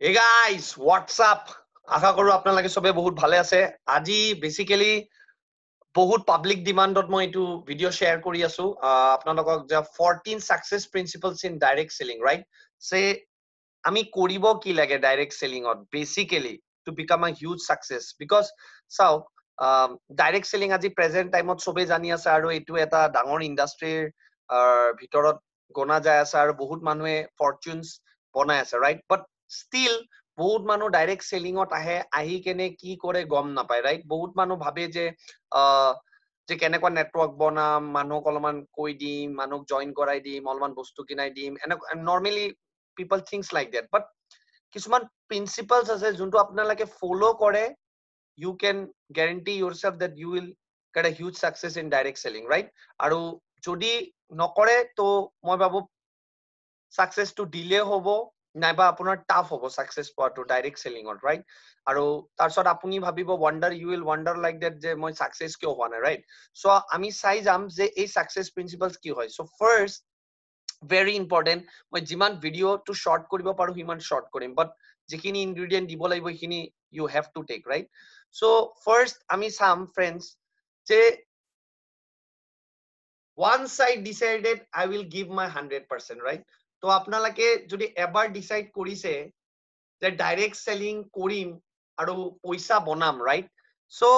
Hey guys, what's up? আশা কৰো আপোনালোকে সবে বহুত ভালে আছে। আজি বেসিক্যালি বহুত পাব্লিক ডিমান্ডত মই এইটো ভিডিও শেয়ার কৰি আছো আপোনালোকক যে 14 success principles in direct selling, right? সে আমি কৰিব কি লাগে ডাইরেক্ট সেলিংত basically to become a huge success, because চাও ডাইরেক্ট সেলিং আজি প্রেজেন্ট টাইমত সবে জানি আছে আৰু এইটো এটা ডাঙৰ ইন্ডাস্ট্ৰিৰ ভিতৰত গনা যায় আছে আৰু বহুত মানুহে ফৰচুনস বনাই আছে, ৰাইট? বাট স্টিল বহুত মানুহ ডাইৰেক্ট সেলিংত আহি কেনে কি কৰে গম নাপায়, ৰাইট? বহুত মানুহ ভাবে যে যে কেনেকুৱা নেটৱৰ্ক বনাম, মানুহক অলপমান কৈ দিম, মানুহক জইন কৰাই দিম, অলপমান বস্তু কিনাই দিম, এনেকুৱা normally people thinks like that, but কিছুমান principles আছে যোনটো আপোনালোকে follow কৰে, you can guarantee yourself that you will get a huge success in direct selling, right? আৰু যদি নকৰে তো মই ভাবো success to delay হব নাইবা আপোনাৰ tough হব success পোৱাটো direct selling ত, right? আৰু তাৰপিছত আপুনি ভাবিব wonder, you will wonder like that যে মই success কিয় হোৱা নাই, right? so আমি চাই যাম যে এই success principles কি হয়। so first, very important, মই যিমান ভিডিও টু শর্ট কৰিব পাৰো সিমান শৰ্ট কৰিম, বাট যিখিনি ইনগ্রেডিয়েন্ট দিব লাগিব সেইখিনি you have to take, right? so first আমি চাম friends যে once I decided I will give my 100%, right? তো আপোনালোকে যদি এবাৰ ডিসাইড কৰিছে যে ডাইৰেক্ট সেলিং কৰিম আৰু পইচা বনাম, right? so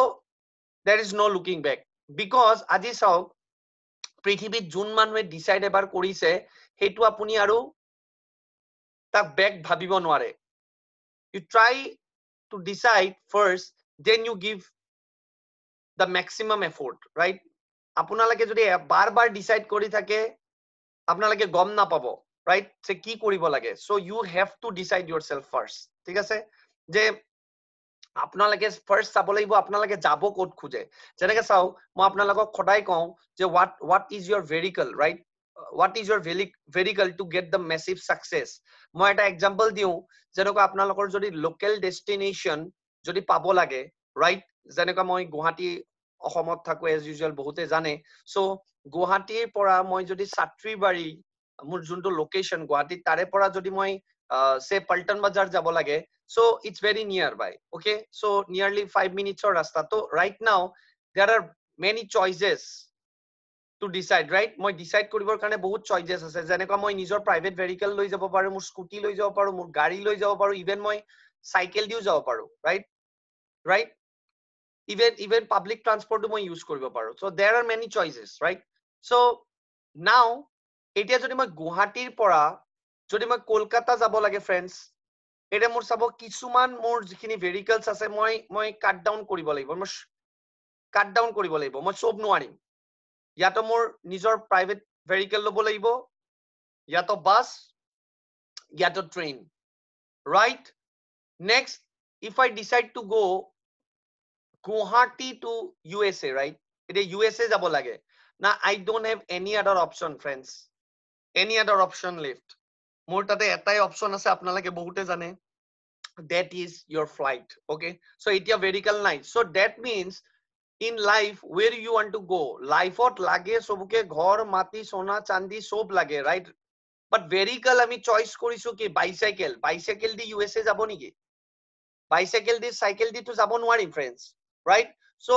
there is no looking back, because আজি চাওক পৃথিৱীত যোন মানুহে ডিসাইড এবাৰ কৰিছে সেইটো আপুনি আৰু তাক বেক ভাবিব নোৱাৰে। you try to decide first, then you give the maximum effort, right? আপোনালোকে যদি বাৰ বাৰ ডিসাইড কৰি থাকে আপোনালোকে গম নাপাব, right? যে কি কৰিব লাগে। so you have to decide yourself first, ঠিক আছে? যে আপোনালোকে ফাৰ্স্ট চাব লাগিব আপোনালোকে যাব ক'ত খোজে। যেনেকে চাও মই আপোনালোকক সদায় কওঁ যে what is your vehicle, right? what is your vehicle to get the massive success? মই এটা এক্সাম্পল দিওঁ, যেনেকৈ আপোনালোকৰ যদি লোকেল ডেষ্টিনেশ্যন যদি পাব লাগে, right? যেনেকৈ মই গুৱাহাটী অসমত থাকো এজ ইউজুৱেল বহুতে জানে। so গুৱাহাটীৰ পৰা মই যদি ছাত্ৰীবাৰী মোৰ যোনটো লোকেশ্যন গুৱাহাটীত তাৰে পৰা যদি মই সে পল্টন বজাৰ যাব লাগে, so it's very nearby, okay? so nearly 5 minutes or rasta. so right now there are many choices to decide, right? মই ডিসাইড কৰিবৰ কাৰণে বহুত চয়েসেস আছে, যেনেকৈ মই নিজৰ প্ৰাইভেট ভেহিকল লৈ যাব পাৰো, মোৰ স্কুটি লৈ যাব পাৰো, মোৰ গাড়ী লৈ যাব পাৰো, ইভেন মই সাইকেল দিও যাব পাৰো, right? even public transport মই ইউজ কৰিব পাৰো। so there are many choices, right? so now এতিয়া যদি মই গুৱাহাটীৰ পৰা যদি মই কলকাতা যাব লাগে ফ্ৰেন্ডস, এটা মোৰ চাব কিছুমান মোৰ যিখিনি ভেহিকলস আছে মই কাট ডাউন কৰিব লাগিব, মই সব নোৱাৰিম। या तो मोर निजर प्राइवेट वेहिकल लब লাগিব, या तो बस, या तो train, right? next, if I decide to go Guwahati to USA, right? এটা USA যাব লাগে না, I don't have any other option, friends, any other option left। মোৰ তাতে এটাই অপশন আছে, আপোনালোকে বহুতে জানে, that is your flight, okay? so এতিয়া vehicle নাই, so that means in life where you want to go, life ot lage sobke ghor mati sona chandi sob lage, right? but vehicle ami choice korisu ki bicycle di USA jabo niki? bicycle di cycle di to jabo noarim, friends, right? so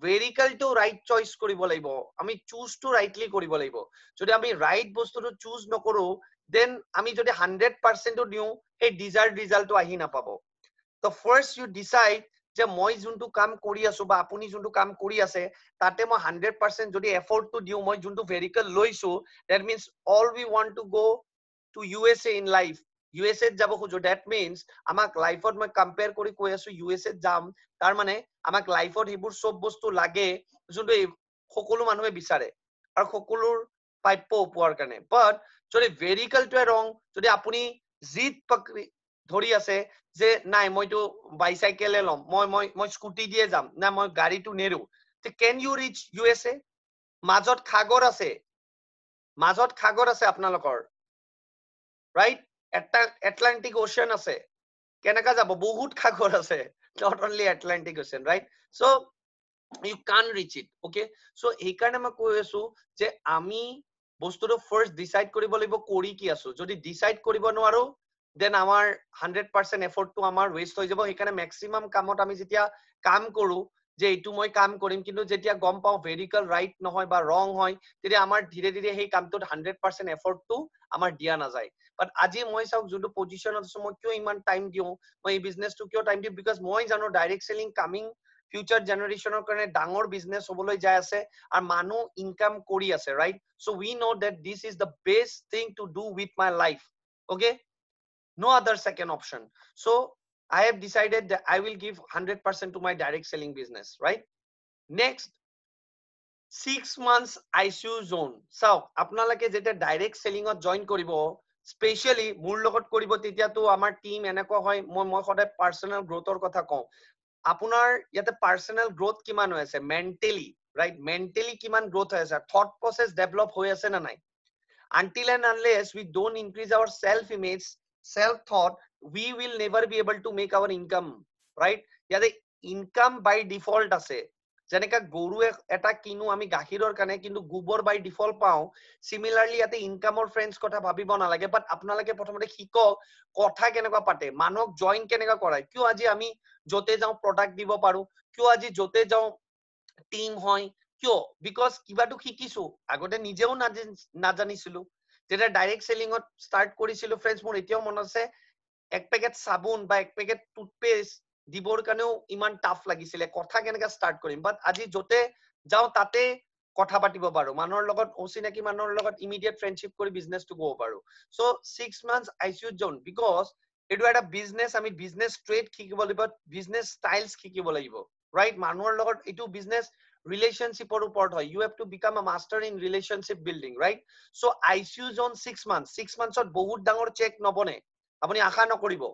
vehicle to right choice koribo laibo, ami choose to rightly koribo laibo। jodi ami right bostu to choose nokoru, then ami jodi 100% to diu ei desired result to ahi na pabo। so first you decide যে মই যোনটো কাম কৰি আছো বা আপুনি যোনটো কাম কৰি আছে তাতে মই 100% যদি এফৰ্ট টু দিও, মই যোনটো ভেহিকল লৈছো, that means all we want to go to USA in life, USA যাব খুজো, that means আমাক লাইফত মই কম্পেয়াৰ কৰি কৈ আছো USA যাম, তাৰ মানে আমাক লাইফত এইবোৰ সব বস্তু লাগে যোনটো সকলো মানুহে বিচাৰে আৰু সকলোৰ প্ৰাপ্য পোৱাৰ কাৰণে। বাট যদি ভেহিকলটোৱে ৰং, যদি আপুনি জিদ পকৰি ধৰি আছে যে নাই মইতো বাইসাইকেলে লম, মই স্কুটি দিয়ে যাম, না মই গাড়ীটো নেৰু, তে কেন ইউ ৰিচ USA? মাজত খাগৰ আছে আপোনালোকৰ, right? এটলান্টিক ওশান আছে, কেনেকা যাব? বহুত খাগৰ আছে, not only Atlantic Ocean, right? so you can't reach it, okay? so এই কাৰণে মই কৈ আছো যে আমি বস্তুটো ফাৰ্স্ট ডিসাইড কৰিব লাগিব কৰি কি আছো। যদি ডিসাইড কৰিব নোৱাৰো দেন আমাৰ 100% এফৰ্টটো আমাৰ ৱেষ্ট হৈ যাব সেইকাৰণে মেক্সিমাম কামত আমি যেতিয়া কাম কৰো যে এইটো মই কাম কৰিম কিন্তু যেতিয়া গম পাওঁ ভেৰিকেল ৰাইট নহয় বা ৰং হয় তেতিয়া আমাৰ ধীৰে ধীৰে সেই কামটোত 100% এফৰ্টটো আমাৰ দিয়া নাযায় বাট আজি মই চাওক যোনটো পজিশ্যনত আছো মই কিয় ইমান টাইম দিওঁ মই এই বিজনেছটো কিয় টাইম দিওঁ বিকজ মই জানো ডাইৰেক্ট চেলিং কামিং ফিউচাৰ জেনাৰেশ্যনৰ কাৰণে ডাঙৰ বিজনেছ হ'বলৈ যাই আছে আৰু মানুহ ইনকাম কৰি আছে right so' we no' that this is the best thing to do with my life okay no other second option so I have decided that I will give 100% to my direct selling business right next 6 months ICU zone চাওক আপোনালোকে যেতিয়া direct চেলিঙত join কৰিব specially মোৰ লগত কৰিব তেতিয়াতো আমাৰ team এনেকুৱা হয় মই সদায় পাৰ্চনেল গ্ৰোথৰ কথা কওঁ আপোনাৰ ইয়াতে পাৰ্চনেল গ্ৰোথ কিমান হৈ আছে মেণ্টেলি ৰাইট মেণ্টেলি কিমান গ্ৰোথ হৈ আছে থট প্ৰচেছ ডেভেলপ হৈ আছে নে নাই until and unless we don't increase our self image self thought we will never be able to make our income right ইয়াতে income by default আছে যেনেকা গৰু এটা কিনো আমি গাখীৰৰ কাৰণে কিন্তু গোবৰ বাই ডিফল্ট পাওঁ সিমিলাৰলি ইয়াতে ইনকামৰ ফ্ৰেন্ডছ কথা ভাবিব নালাগে বাট আপোনালোকে প্ৰথমতে শিকক কথা কেনেকুৱা পাতে মানুহক জইন কেনেকুৱা কৰায় কিয় আজি আমি যতে যাওঁ প্ৰডাক্ট দিব পাৰো কিয় আজি যতে যাওঁ টিম হয় কিয় বিকজ কিবাটো শিকিছো আগতে নিজেও নাজানিছিলো যেতিয়া ডাইৰেক্ট চেলিঙত ষ্টাৰ্ট কৰিছিলো ফ্ৰেন্ডছ মোৰ এতিয়াও মনত আছে এক পেকেট চাবোন বা এক পেকেট টুথপেষ্ট দিবৰ কাৰণেও ইমান টাফ লাগিছিলে কথা কেনেকৈ ষ্টাৰ্ট কৰিম বাট আজি যতে যাওঁ তাতে কথা পাতিব পাৰো মানুহৰ লগত অচিনাকি মানুহৰ লগত ইমিডিয়েট ফ্ৰেণ্ডশ্বিপ কৰি বিজনেছটো কৰিব পাৰো চ' 6 months ICU zone বিকজ এইটো এটা বিজনেছ আমি বিজনেছ ট্ৰেড শিকিব লাগিব বিজনেছ ষ্টাইলছ শিকিব লাগিব ৰাইট মানুহৰ লগত এইটো বিজনেছ ৰিলেশ্যনশ্বিপৰ ওপৰত হয় you have to become a master in relationship building right so' ICU zone 6 months 6 monthsত বহুত ডাঙৰ চেক নবনে আপুনি আশা নকৰিব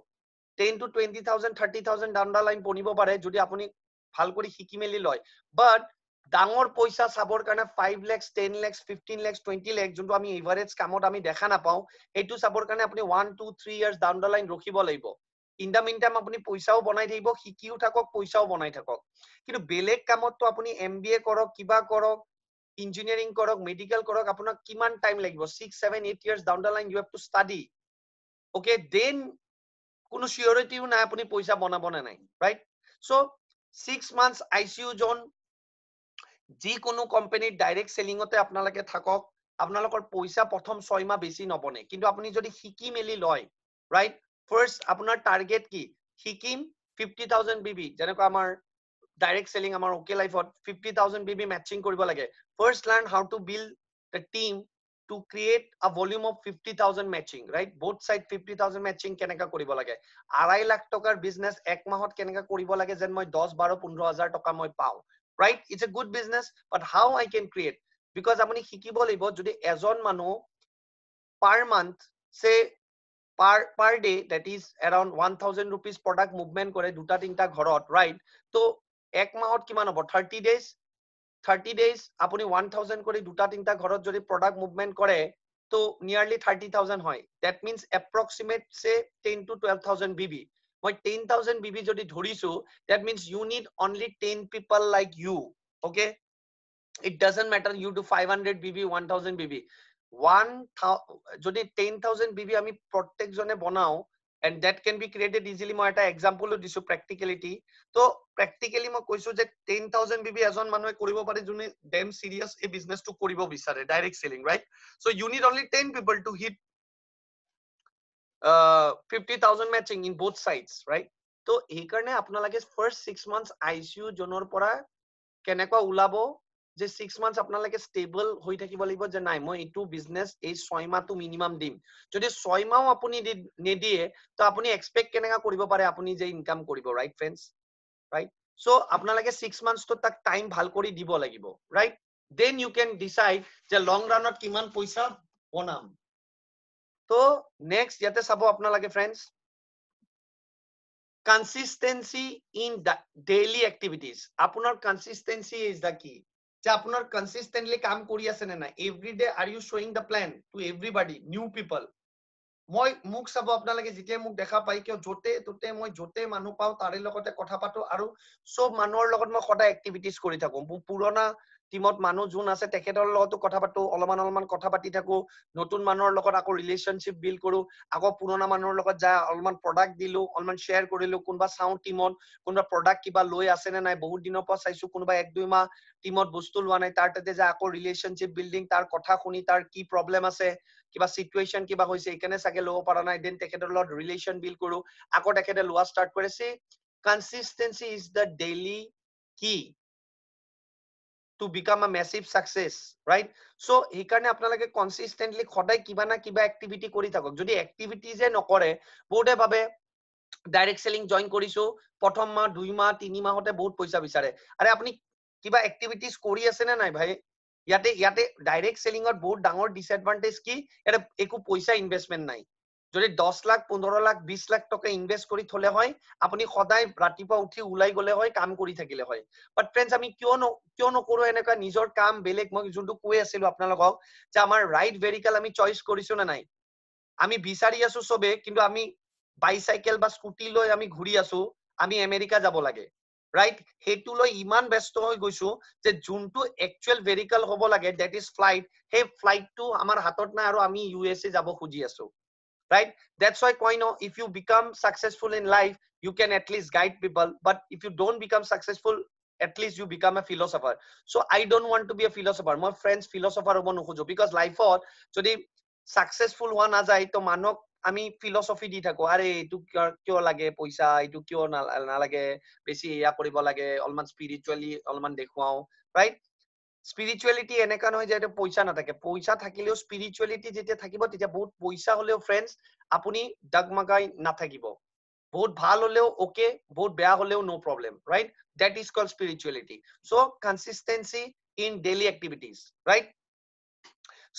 10 to 20,000 30,000 ডাউন দা লাইন বনিব পাৰে যদি আপুনি ভাল কৰি শিকি মেলি লয় বাট ডাঙৰ পইচা চাবৰ কাৰণে 5 lakhs 10 lakhs 15 lakhs 20 lakhs যোনটো আমি এভাৰেজ কামত আমি দেখা নাপাওঁ সেইটো চাবৰ কাৰণে আপুনি 1 2 3 years ডাউন দা লাইন ৰখিব লাগিব ইন দা মিন টাইম আপুনি পইচাও বনাই থাকিব শিকিও থাকক পইচাও বনাই থাকক কিন্তু বেলেগ কামততো আপুনি MBA কৰক কিবা কৰক ইঞ্জিনিয়াৰিং কৰক মেডিকেল কৰক আপোনাক কিমান টাইম লাগিব 6 7 8 years down the line you have to study okay then কোনো সিউৰিটিও নাই আপুনি পইচা বনাব নে নাই right so' 6 months ICU zone যিকোনো কোম্পানীৰ ডাইৰেক্ট চেলিঙতে আপোনালোকে থাকক আপোনালোকৰ পইচা প্ৰথম 6 মাহ বেছি নবনে কিন্তু আপুনি যদি শিকি মেলি লয় ৰাইট ফাৰ্ষ্ট আপোনাৰ টাৰ্গেট কি শিকিম 50,000 BB যেনেকৈ আমাৰ ডাইৰেক্ট চেলিং আমাৰ ওকে লাইফত 50,000 BB মেচিং কৰিব লাগে first learn how to build the team to create a volume of 50,000 matching right both side 50,000 matching কেনেকা কৰিব লাগে 2.5 লাখ টকাৰ বিজনেস এক মাহত কেনেকা কৰিব লাগে যেন মই 10 12 15,000 টকা মই পাওঁ right it's a good business but how I can create because আপুনি শিকিব লাগিব যদি এজন মানুহ per month say per day that is around 1,000 rupees product movement কৰে দুটা তিনটা ঘৰত right তো এক মাহত কিমান হ'ব 30 days 30 days আপুনি 1,000 কৰি দুটা তিনটা ঘৰত যদি প্ৰডাক্ট মুভমেন্ট কৰে তো নিয়াৰলি 30,000 হয় that means approximate say 10 to 12,000 BB মই 10,000 BB যদি ধৰিছো that means you need only 10 people like you okay it doesn't matter you do 500 BB 1,000 BB যদি 10,000 BB আমি প্ৰত্যেকজনে বনাও and that can be created easily মই এটা এক্সাম্পল দিছো প্ৰ্যাকটিক্যালিটি তো প্ৰ্যাকটিক্যালি মই কৈছো যে 10,000 BB এজন মানুহে কৰিব পাৰে যোনে ডেম সিৰিয়াস এই বিজনেসটো কৰিব বিচাৰে direct selling right so you need only 10 people to hit 50,000 matching in both sides right তো এই কাৰণে আপোনালোকে ফাৰ্স্ট 6 months ICU জোনৰ পৰা কেনেকুৱা উলাব যে 6 months আপোনালোকে ষ্টেবল হৈ থাকিব লাগিব যে নাই মই এইটো বিজনেস এই 6 মাহটো মিনিমাম দিম যদি 6 মাহ আপুনি নেদিয়ে তো আপুনি এক্সপেক্ট কেনেকা কৰিব পাৰে আপুনি যে ইনকাম কৰিব ৰাইট ফ্ৰেন্ডস right so আপোনালোকে 6 months তো তাক টাইম ভাল কৰি দিব লাগিব right then you can decide যে লং ৰানত কিমান পইচা বনাম তো নেক্সট ইয়াতে চাব আপোনালোকে friends consistency in the daily activities আপোনাৰ consistency is the key যে আপোনাৰ consistently কাম কৰি আছে নে নাই every day are you showing the plan to everybody new people মই মুখ চাব আপোনালোকে যেতিয়া মুখ দেখা পাই কিয় জোতে তোতে মই জোতে মানুহ পাও তাৰে লগতে কথা পাতো আৰু সব মানুহৰ লগত মই সদায় এক্টিভিটিজ কৰি থাকো পুৰণা টিমত মানুহ যোন আছে তেখেতৰ লগতো কথা পাতো, অলপমান কথা পাতি থাকো, নতুন মানুহৰ লগত আকৌ ৰিলেশ্যনশ্বিপ বিল্ড কৰো, আকৌ পুৰণা মানুহৰ লগত যায় অলপমান প্ৰডাক্ট দিলো, অলপমান শ্বেয়াৰ কৰিলো, কোনোবা চাওঁ টিমত কোনোবা প্ৰডাক্ট কিবা লৈ আছে নে নাই, বহুত দিনৰ পৰা চাইছো কোনোবা 1-2 মাহ টিমত বস্তু লোৱা নাই, তাৰ তাতে যায় আকৌ ৰিলেশ্যনশ্বিপ বিল্ডিং, তাৰ কথা শুনি তাৰ কি প্ৰব্লেম আছে, কিবা সিচুৱেশন কিবা হৈছে এইকাৰণে চাগে ল'ব পৰা নাই, দেন তেখেতৰ লগত ৰিলেশ্যন বিল্ড কৰো, আকৌ তেখেতে লোৱা ষ্টাৰ্ট কৰে। সি consistency is the daily key to become a massive success, right? So সেইকাৰণে আপোনালোকে consistently সদায় কিবা না কিবা এক্টিভিটি কৰি থাকক। যদি এক্টিভিটিজে নকৰে, বহুতে ভাবে ডাইৰেক্ট সেলিং জইন কৰিছো, প্ৰথম মাহ 2 মাহ 3 মাহতে বহুত পইচা বিচাৰে। আৰে আপুনি কিবা এক্টিভিটিজ কৰি আছে নে নাই ভাই? ইয়াতে ডাইৰেক্ট সেলিংৰ বহুত ডাঙৰ ডিসএডভান্টেজ কি, ইয়াতে একো পইচা ইনভেষ্টমেন্ট নাই। যদি 10 লাখ 15 লাখ 20 লাখ টকা ইনভেষ্ট কৰি থলে হয়, আপুনি সদায় ৰাতিপুৱা উঠি ওলাই গলে হয়, কাম কৰি থাকিলে হয়। বাট ফ্ৰেণ্ডছ, আমি কিয় নকৰো এনেকুৱা নিজৰ কাম বেলেগ? মই যোনটো কৈ আছিলো আপোনালোকক যে আমাৰ ৰাইট ভেহিকল আমি চইচ কৰিছো না নাই, আমি বিচাৰি আছো সবে, কিন্তু আমি বাইচাইকেল বা স্কুটি লৈ আমি ঘূৰি আছো, আমি আমেৰিকা যাব লাগে, ৰাইট? সেইটো লৈ ইমান ব্যস্ত হৈ গৈছো যে যোনটো একচুৱেল ভেহিকল হ'ব লাগে, দ্যাট ইজ ফ্লাইট, সেই ফ্লাইটটো আমাৰ হাতত নাই আৰু আমি USA যাব খুজি আছো, right? That's why koi no, if you become successful in life, you can at least guide people, but if you don't become successful, at least you become a philosopher. So I don't want to be a philosopher. My friends philosopher hobo nokhojo, because life or jodi successful howa na jai to manok আমি philosophy দি থাকো, আরে এইটো কিয় লাগে পইচা, এইটো কিয় নালাগে, বেছি এয়া কৰিব লাগে, অলমান স্পিৰিচুৱেলি অলমান দেখুৱাও, ৰাইট? স্পিৰিচুৱেলিটি এনেকা নহয় যে এটা পইচা নাথাকে, পইচা থাকিলেও স্পিৰিচুৱেলিটি যেতিয়া থাকিব তেতিয়া বহুত পইচা হলেও ফ্ৰেণ্ডছ আপুনি ডগমগাই নাথাকিব, বহুত ভাল হলেও ওকে, বহুত বেয়া হলেও no problem, right? That is called spirituality. So' consistency in daily activities, right?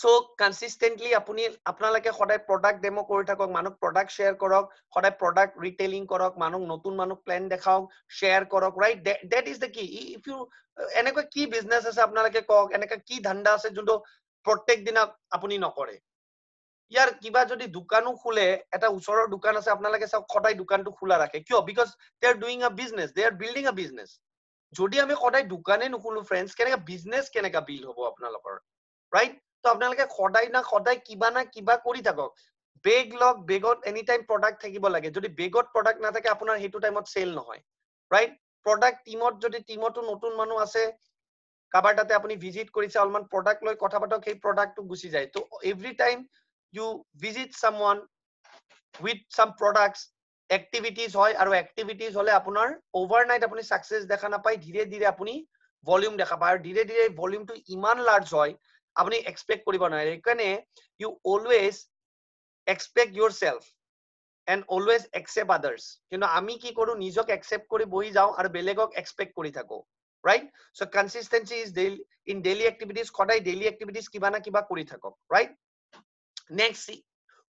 So consistently আপুনি আপোনালোকে সদায় প্ৰডাক্ট ডেমো কৰি থাকক, মানুহ প্ৰডাক্ট শ্বেয়াৰ কৰক, সদায় প্ৰডাক্ট ৰিটেইলিং কৰক, মানুহ নতুন মানুহ প্লেন দেখাওক, শ্বেয়াৰ কৰক, ৰাইট? দ্যাট ইজ দ্য কি। ইফ ইউ এনেকুৱা কি বিজনেছ আছে আপোনালোকে কওক, এনেকা কি ধান্দা আছে যোনটো প্ৰত্যেক দিনা আপুনি নকৰে? ইয়াৰ কিবা যদি দোকানো খোলে, এটা ওচৰৰ দোকান আছে, আপোনালোকে চাওক সদায় দোকানটো খোলা ৰাখে, কিয়? Because they are doing a business, they are building a business. যদি আমি সদায় দোকানে নুখোলো ফ্ৰেণ্ডছ, কেনেকা বিজনেছ কেনেকা বিল্ড হ'ব আপোনালোকৰ, ৰাইট? তো আপোনালোকে সদায় না সদায় কিবা না কিবা কৰি থাকক। বেগ লওক, বেগত এনি টাইম প্ৰডাক্ট থাকিব লাগে। যদি বেগত প্ৰডাক্ট নাথাকে আপোনাৰ সেইটো টাইমত চেল নহয়, ৰাইট? প্ৰডাক্ট টিমত যদি টিমতো নতুন মানুহ আছে, কাবাৰ তাতে আপুনি ভিজিট কৰিছে, অলমান প্ৰডাক্ট লৈ কথা পাতক, সেই প্ৰডাক্টটো গুচি যায়। তো every time you visit someone with some products, activities hoy, aru activities hole apunar overnight apuni success dekha na pai, dhire dhire apuni volume dekha pai, aru dhire dhire volume to iman large hoy apuni expect koribo na. Ekane you always expect yourself and always accept others. কিন্তু আমি কি কৰো, নিজক accept কৰি বহি যাও আৰু বেলেগক expect কৰি থাকো, right? So consistency is daily in daily activities, সদায় daily activities কিবা না কিবা কৰি থাকক, right? Next,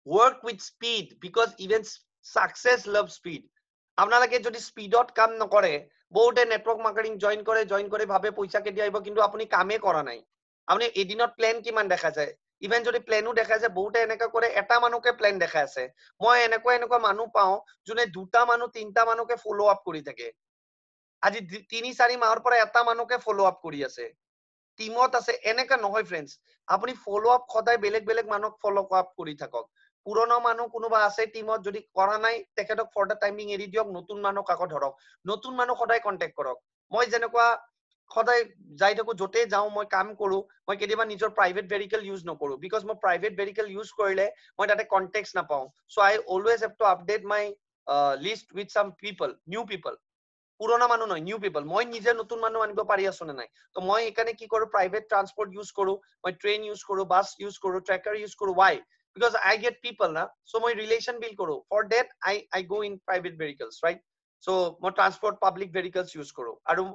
work with speed, because even success loves speed. আপোনালোকে যদি স্পিডত কাম নকৰে, বহুতে নেটৱৰ্ক মাৰ্কেটিং জইন কৰে ভাবে পইচা কেতিয়া আহিব, কিন্তু আপুনি কামে কৰা নাই। আপুনি এদিনত প্লেন কিমান দেখা যায়, ইভেন যদি প্লেনো দেখা যায়, বহুতে এনেকা কৰে এটা মানুহকে প্লেন দেখাই আছে। মই এনেকুৱা মানুহ পাওঁ যোনে 2টা মানুহ 3টা মানুহকে ফলো আপ কৰি থাকে। আজি 3-4 মাহৰ পৰা এটা মানুহকে ফলো আপ কৰি আছে, টিমত আছে। এনেকা নহয় ফ্ৰেণ্ডছ, আপুনি ফলো আপ সদায় বেলেগ বেলেগ মানুহক ফলো আপ কৰি থাকক। পুৰণা মানুহ কোনোবা আছে টিমত, যদি কৰা নাই তেখেতক ফৰ দা টাইমিং এৰি দিয়ক, নতুন মানুহক আকৌ ধৰক, নতুন মানুহ সদায় কন্টেক্ট কৰক। মই যেনেকুৱা সদায় যাই থাকো, য'তে যাওঁ মই কাম কৰো, মই কেতিয়াবা নিজৰ প্ৰাইভেট ভেহিকল ইউজ নকৰো, বিকজ মই প্ৰাইভেট ভেহিকল ইউজ কৰিলে মই তাতে কন্টেক্ট নাপাওঁ। So' I always have to update my list with some people, new people. পুৰণা মানুহ নহয়, নিউ পিপল। মই নিজে নতুন মানুহ আনিব পাৰি আছো নে নাই? তো মই এইকাৰণে কি কৰো, প্ৰাইভেট ট্ৰান্সপৰ্ট ইউজ কৰো, মই ট্ৰেইন ইউজ কৰো, বাছ ইউজ কৰো, ট্ৰেকাৰ ইউজ কৰো। Why? Because I get people na, so মই relation build karo. For that I go in private vehicles, right? So মই transport public vehicles use karo, aru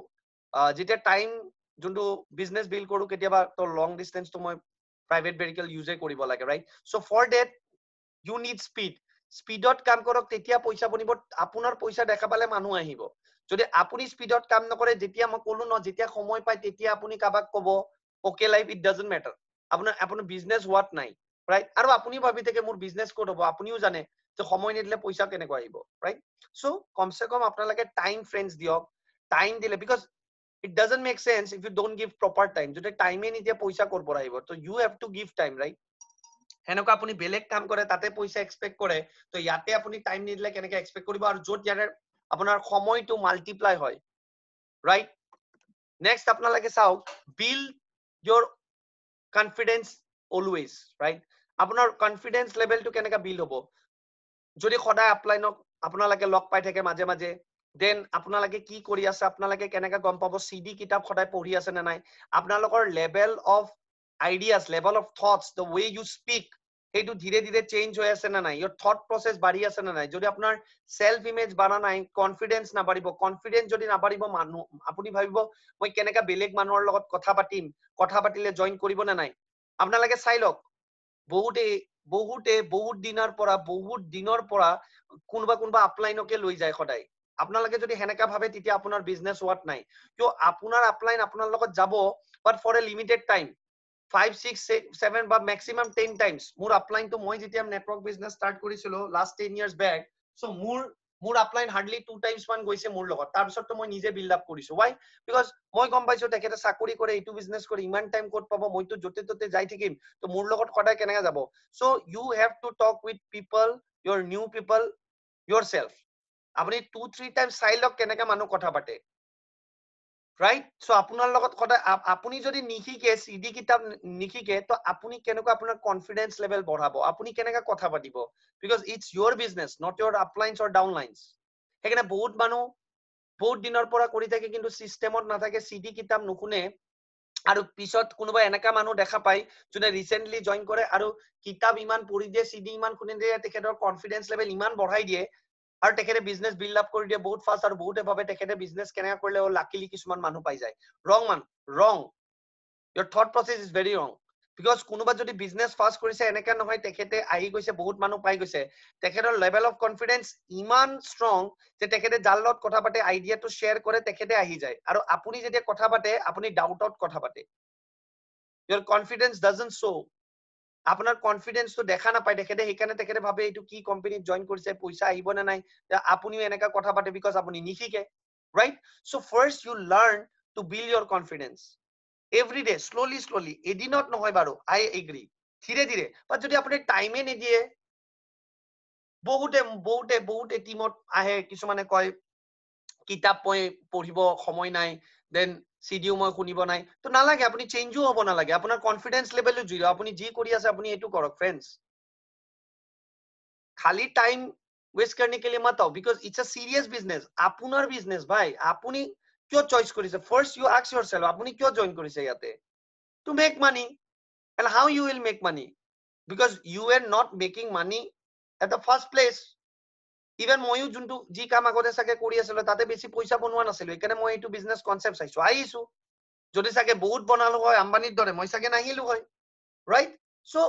jeta time juntu business build karo, ketiaba to long distance to moi private vehicle use koribo lage, right? So for that you need speed. স্পিডত কাম কৰক, তেতিয়া পইচা বনিব। আপোনাৰ পইচা দেখা পালে মানুহ আহিব। যদি আপুনি স্পিডত কাম নকৰে, যেতিয়া মই কলো ন, যেতিয়া সময় পায় তেতিয়া আপুনি কাবাক কব okay life, it doesn't matter. আপোনাৰ বিজনেছ হোৱাত নাই, ৰাইট? আৰু আপুনি ভাবি থাকে মোৰ বিজনেছ ক'ত হ'ব, আপুনিও জানে যে সময় নিদিলে পইচা কেনেকৈ আহিব, ৰাইট? চ' কমচে কম আপোনালোকে টাইম ফ্ৰেণ্ডছ দিয়ক, টাইম দিলে, because It doesn't make sense if you don't give proper time. Jodi time e nidia paisa kor pora aibo, so you have to give time, right? Henoko apuni belek kam kore tate paisa expect kore, to yate apuni time nidile keneka expect koribo aru jot yare apunar somoy to multiply hoy, right? Next apnalage sauk, build your confidence always, right? Apunar confidence level to keneka build hobo, jodi khoday apply nok apnalage log pai thake maje maje, then apnalage ki kori ase, apnalage keneka gom pabo CD kitab khoday pori ase na nai, apnalogor level of ideas, level of thoughts, the way you speak, hetu dhire dhire change hoy ase na nai, your thought process bari ase na nai. Jodi apnar self image bana nai, confidence na baribo, confidence jodi na baribo manu apuni bhabibo moi keneka beleg manor logot kotha patim, kotha patile join koribo na nai. Apnalage sai lok বহুত দিনৰ পৰা কোনবা আপলাইনকে লৈ যায় সদায়। আপোনালোকে যদি হেনেকা ভাবে তেতিয়া আপোনাৰ বিজনেস হোৱাত নাই, কিয় আপোনাৰ আপলাইন আপোনাৰ লগত যাব, বাট ফৰ এ লিমিটেড টাইম, 5 6 7 বা ম্যাক্সিমাম 10 টাইমস। মোৰ আপলাইনটো মই যেতিয়া নেটৱৰ্ক বিজনেস ষ্টাৰ্ট কৰিছিলো লাষ্ট 10 ইয়াৰ্স বেক, সো মোৰ আপলাইন হাৰ্ডলি 2 টাইমস মান গৈছে মোৰ লগত, তাৰ পিছত মই নিজে বিল্ড আপ কৰিছো। ওয়াই? বিকজ মই গম পাইছো তেখেতে চাকৰি কৰে, এইটো বিজনেস কৰে, ইমান টাইম ক'ত পাব, মইতো যতে ততে যাই থাকিম, তো মোৰ লগত সদায় কেনেকা যাব। So you have to talk with people, your new people, yourself. আপুনি 2-3 টাইমস চাই লওক কেনেকা মানুহ কথা পাতে, right? So আপোনাৰ লগত সদায় আপুনি যদি নিখিকে সিডি কিতাপ নিখিকে, তো আপুনি কেনেকা আপোনাৰ কনফিডেন্স লেভেল বঢ়াব, আপুনি কেনেকা কথা পাতিব, because it's your business, not your uplines or downlines. সেইকাৰণে বহুত মানুহ বহুত দিনৰ পৰা কৰি থাকে কিন্তু সিস্টেমত নাথাকে, সিডি কিতাপ নুশুনে, আৰু পিছত কোনোবা এনেকা মানুহ দেখা পায় যোনে ৰিসেন্টলি জয়েন কৰে আৰু কিতাপ ইমান পঢ়ি দিয়ে, সিডি ইমান শুনি দিয়ে, তেখেতৰ কনফিডেন্স লেভেল ইমান বঢ়াই দিয়ে আৰু তেখেতে বিজনেস বিল্ড আপ কৰি দিয়ে বহুত ফাষ্ট, আৰু বহুতে ভাবে তেখেতে বিজনেস কেনেকা কৰিলে লাকিলি কিছুমান মানুহ পাই যায়। wrong. Your thought process is very wrong. Because কোনোবা যদি বিজনেস ফাষ্ট কৰিছে এনেকা নহয় তেখেতে আহি গৈছে বহুত মানুহ পাই গৈছে, তেখেতৰ লেভেল অফ কনফিডেন্স ইমান ষ্ট্ৰং যে তেখেতে যাৰ লগত কথা পাতে আইডিয়াটো শ্বেয়াৰ কৰে তেখেতে আহি যায়, আৰু আপুনি যেতিয়া কথা পাতে আপুনি ডাউটত কথা পাতে, your confidence doesn't show, আপোনাৰ কনফিডেন্সটো দেখা নাপায় তেখেতে, সেইকাৰণে তেখেতে ভাবে এইটো কি কোম্পানীত জয়েন কৰিছে, পইচা আহিব নে নাই, আপুনিও এনেকা কথা পাতে বিকজ আপুনি নিশিকে, right? So first you learn to build your confidence every day, slowly, এদিনত নহয় বাৰু, I agree, ধীৰে ধীৰে, বাট যদি আপুনি টাইমে নিদিয়ে, বহুতে টিমত আহে, কিছুমানে কয় কিতাপ মই পঢ়িব সময় নাই, দেন সিডিও মই শুনিব নাই, তো নালাগে, আপুনি চেঞ্জও হ'ব নালাগে, আপোনাৰ কনফিডেন্স লেভেলো জিৰ', আপুনি যি কৰি আছে আপুনি এইটো কৰক ফ্ৰেন্ডস, খালি টাইম ওয়েস্ট करने के लिए मत आओ, because it's a serious business, আপোনাৰ বিজনেস ভাই, আপুনি কিয় চয়েস কৰিছে, ফাৰ্স্ট ইউ আস্ক yourself, আপুনি কিয় জয়েন কৰিছে ইয়াতে, to make money, and how you will make money, because you are not making money at the first place. Even ময়ো যোনটো যি কাম আগতে চাগে কৰি আছিলো তাতে বেছি পইচা বনোৱা নাছিলো, সেইকাৰণে মই এইটো বিজনেস কনসেপ্ট চাইছো, আহিছো, যদি চাগে বহুত বনালো হয় আম্বানিৰ দৰে মই চাগে নাহিলো হয়, ৰাইট? সো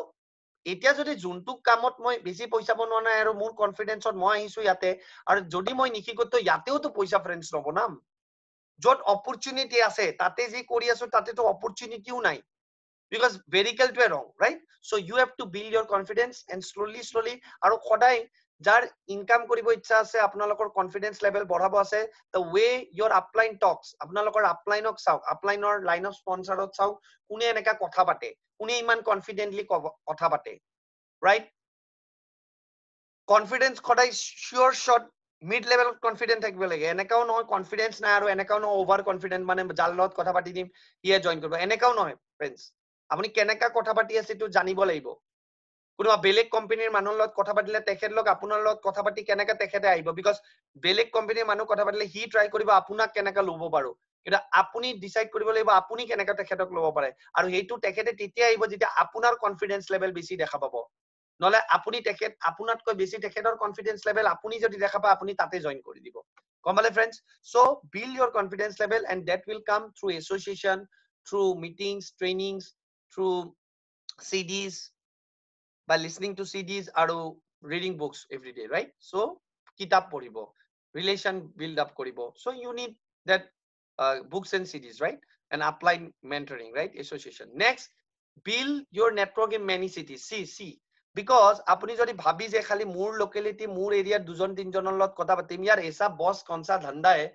এতিয়া যদি যোনটো কামত মই বেছি পইচা বনোৱা নাই আৰু মোৰ কনফিডেন্সত মই আহিছো ইয়াতে, আৰু যদি মই নিশিকো তো ইয়াতেও তো পইচা ফ্ৰেন্ডস নবনাম, যত অপৰচুনিটি আছে তাতে যি কৰি আছো তাতে তো অপৰচুনিটিও নাই, because ভেৰিকেলটোৱে wrong, right? So you have to build your confidence and slowly, আৰু সদায় যাৰ ইনকাম কৰিব ইচ্ছা আছে, আপোনালোকৰ কনফিডেন্স লেভেল বঢ়াব আছে, the way your upline talks, আপোনালোকৰ আপলাইনক চাওক, আপলাইনৰ লাইন অফ স্পন্সৰত চাওক, কোনে এনেকা কথা পাতে, কোনে ইমান কনফিডেন্টলি কথা পাতে, right? কনফিডেন্স সদায় শিওর শট মিড লেভেলত কনফিডেন্ট থাকিব লাগে, এনেকাও নহয় কনফিডেন্স নাই আৰু এনেকাও নহয় ওভাৰ কনফিডেন্ট, মানে যাৰ লগত কথা পাতি দিম ইয়ে জয়েন কৰিব, এনেকাও নহয় ফ্ৰেন্ডস, আপুনি কেনেকা কথা পাতি আছে এইটো জানিব লাগিব। কোনোবা বেলেগ কোম্পানীৰ মানুহৰ লগত কথা পাতিলে তেখেত লোক আপোনাৰ লগত কথা পাতি কেনেকা তেখেতে আহিব, বিকজ বেলেগ কোম্পানীৰ মানুহ কথা পাতিলে হি ট্ৰাই কৰিব আপোনাক কেনেকা ল'ব পাৰো, কিন্তু আপুনি ডিসাইড কৰিব লাগিব আপুনি কেনেকা তেখেতক ল'ব পাৰে, আৰু সেইটো তেখেতে তেতিয়া আহিব যেতিয়া আপোনাৰ কনফিডেন্স লেভেল বেছি দেখা পাব, নহলে আপুনি তেখেত আপোনাতকৈ বেছি তেখেতৰ কনফিডেন্স লেভেল আপুনি যদি দেখা পায় আপুনি তাতে জয়েন কৰি দিব, গম পালে friends? So build your confidence level and that will come through association, through meetings, trainings, through CDs, by listening to CDs আৰু reading books every day, right? So কিতাপ পঢ়িব, relation build up কৰিব, so you need that books and CDs, right? And apply mentoring, right? Association. Next, build your network in many cities. See, because আপুনি যদি ভাবি যে খালি মোৰ locality মোৰ এৰিয়াৰ দুজন তিনজনৰ লগত কথা পাতিম, ইয়াৰ এসা বস কনসা ধান্দা है,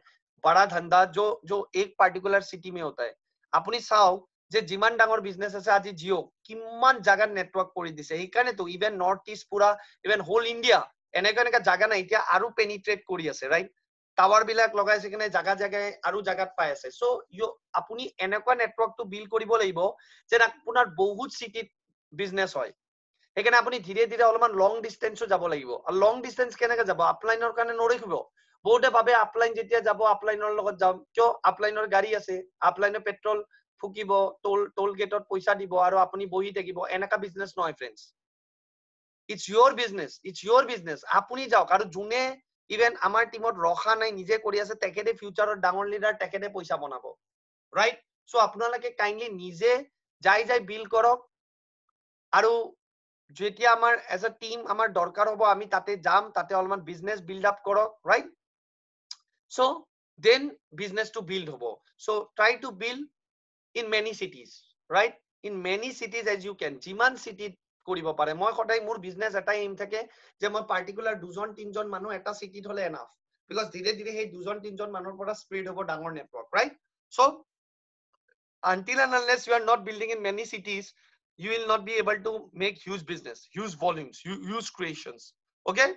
बड़ा धंधा जो जो एक पार्टिकुलर सिटी में होता है আপুনি চাওক যে যিমান ডাঙৰ বিজনেস আছে আজি জিঅ কিমান জাগাত নেটৱৰ্ক কৰি দিছে সেইকাৰণে তো ইভেন নৰ্থ ইষ্ট পুৰা ইভেন হোল ইণ্ডিয়া এনেকা জাগা নাই এতিয়া আৰু পেনিট্ৰেট কৰি আছে ৰাইট টাৱাৰ বিলাক লগাইছে কিনে জাগা জাগাই আৰু জাগাত পাই আছে সো আপুনি এনেকুৱা নেটৱৰ্কটো বিল্ড কৰিব লাগিব যে আপোনাৰ বহুত সিটিত বিজনেস হয় সেইকাৰণে আপুনি ধীৰে ধীৰে অলপমান লং ডিস্টেন্সো যাব লাগিব আৰু লং ডিস্টেন্স কেনেকে যাব আপলাইনৰ কাৰণে নৰখিব বহুতে ভাবে আপলাইন যেতিয়া যাব আপলাইনৰ লগত যাম কিয় আপলাইনৰ গাড়ী আছে আপলাইনৰ পেট্ৰল ফুকিব টোল গেটত পইচা দিব আৰু আপুনি বহি থাকিব এনেকা বিজনেস নহয় ফ্ৰেণ্ডছ ইটস ইয়োৰ বিজনেস আপুনি যাওক আৰু যোনে ইভেন আমাৰ টিমত ৰখা নাই নিজে কৰি আছে তেখেতে ফিউচাৰৰ ডাঙৰ লিডাৰ তেখেতে পইচা বনাব ৰাইট সো আপোনালোকে কাইন্ডলি নিজে যাই বিল্ড কৰক আৰু যেতিয়া আমাৰ এজ এ টিম আমাৰ দৰকাৰ হ'ব আমি তাতে যাম তাতে অলপমান বিজনেস বিল্ড আপ কৰক right so then business to build hobo so try to build in many cities right in many cities as you can jiman city koribo pare moi khotai mur business eta aim thake je moi particular dujon tinjon manu eta city hole enough because dhire dhire hey dujon tinjon manor pora spread hobo dangor network right so until and unless you are not building in many cities you will not be able to make huge business huge volumes huge creations okay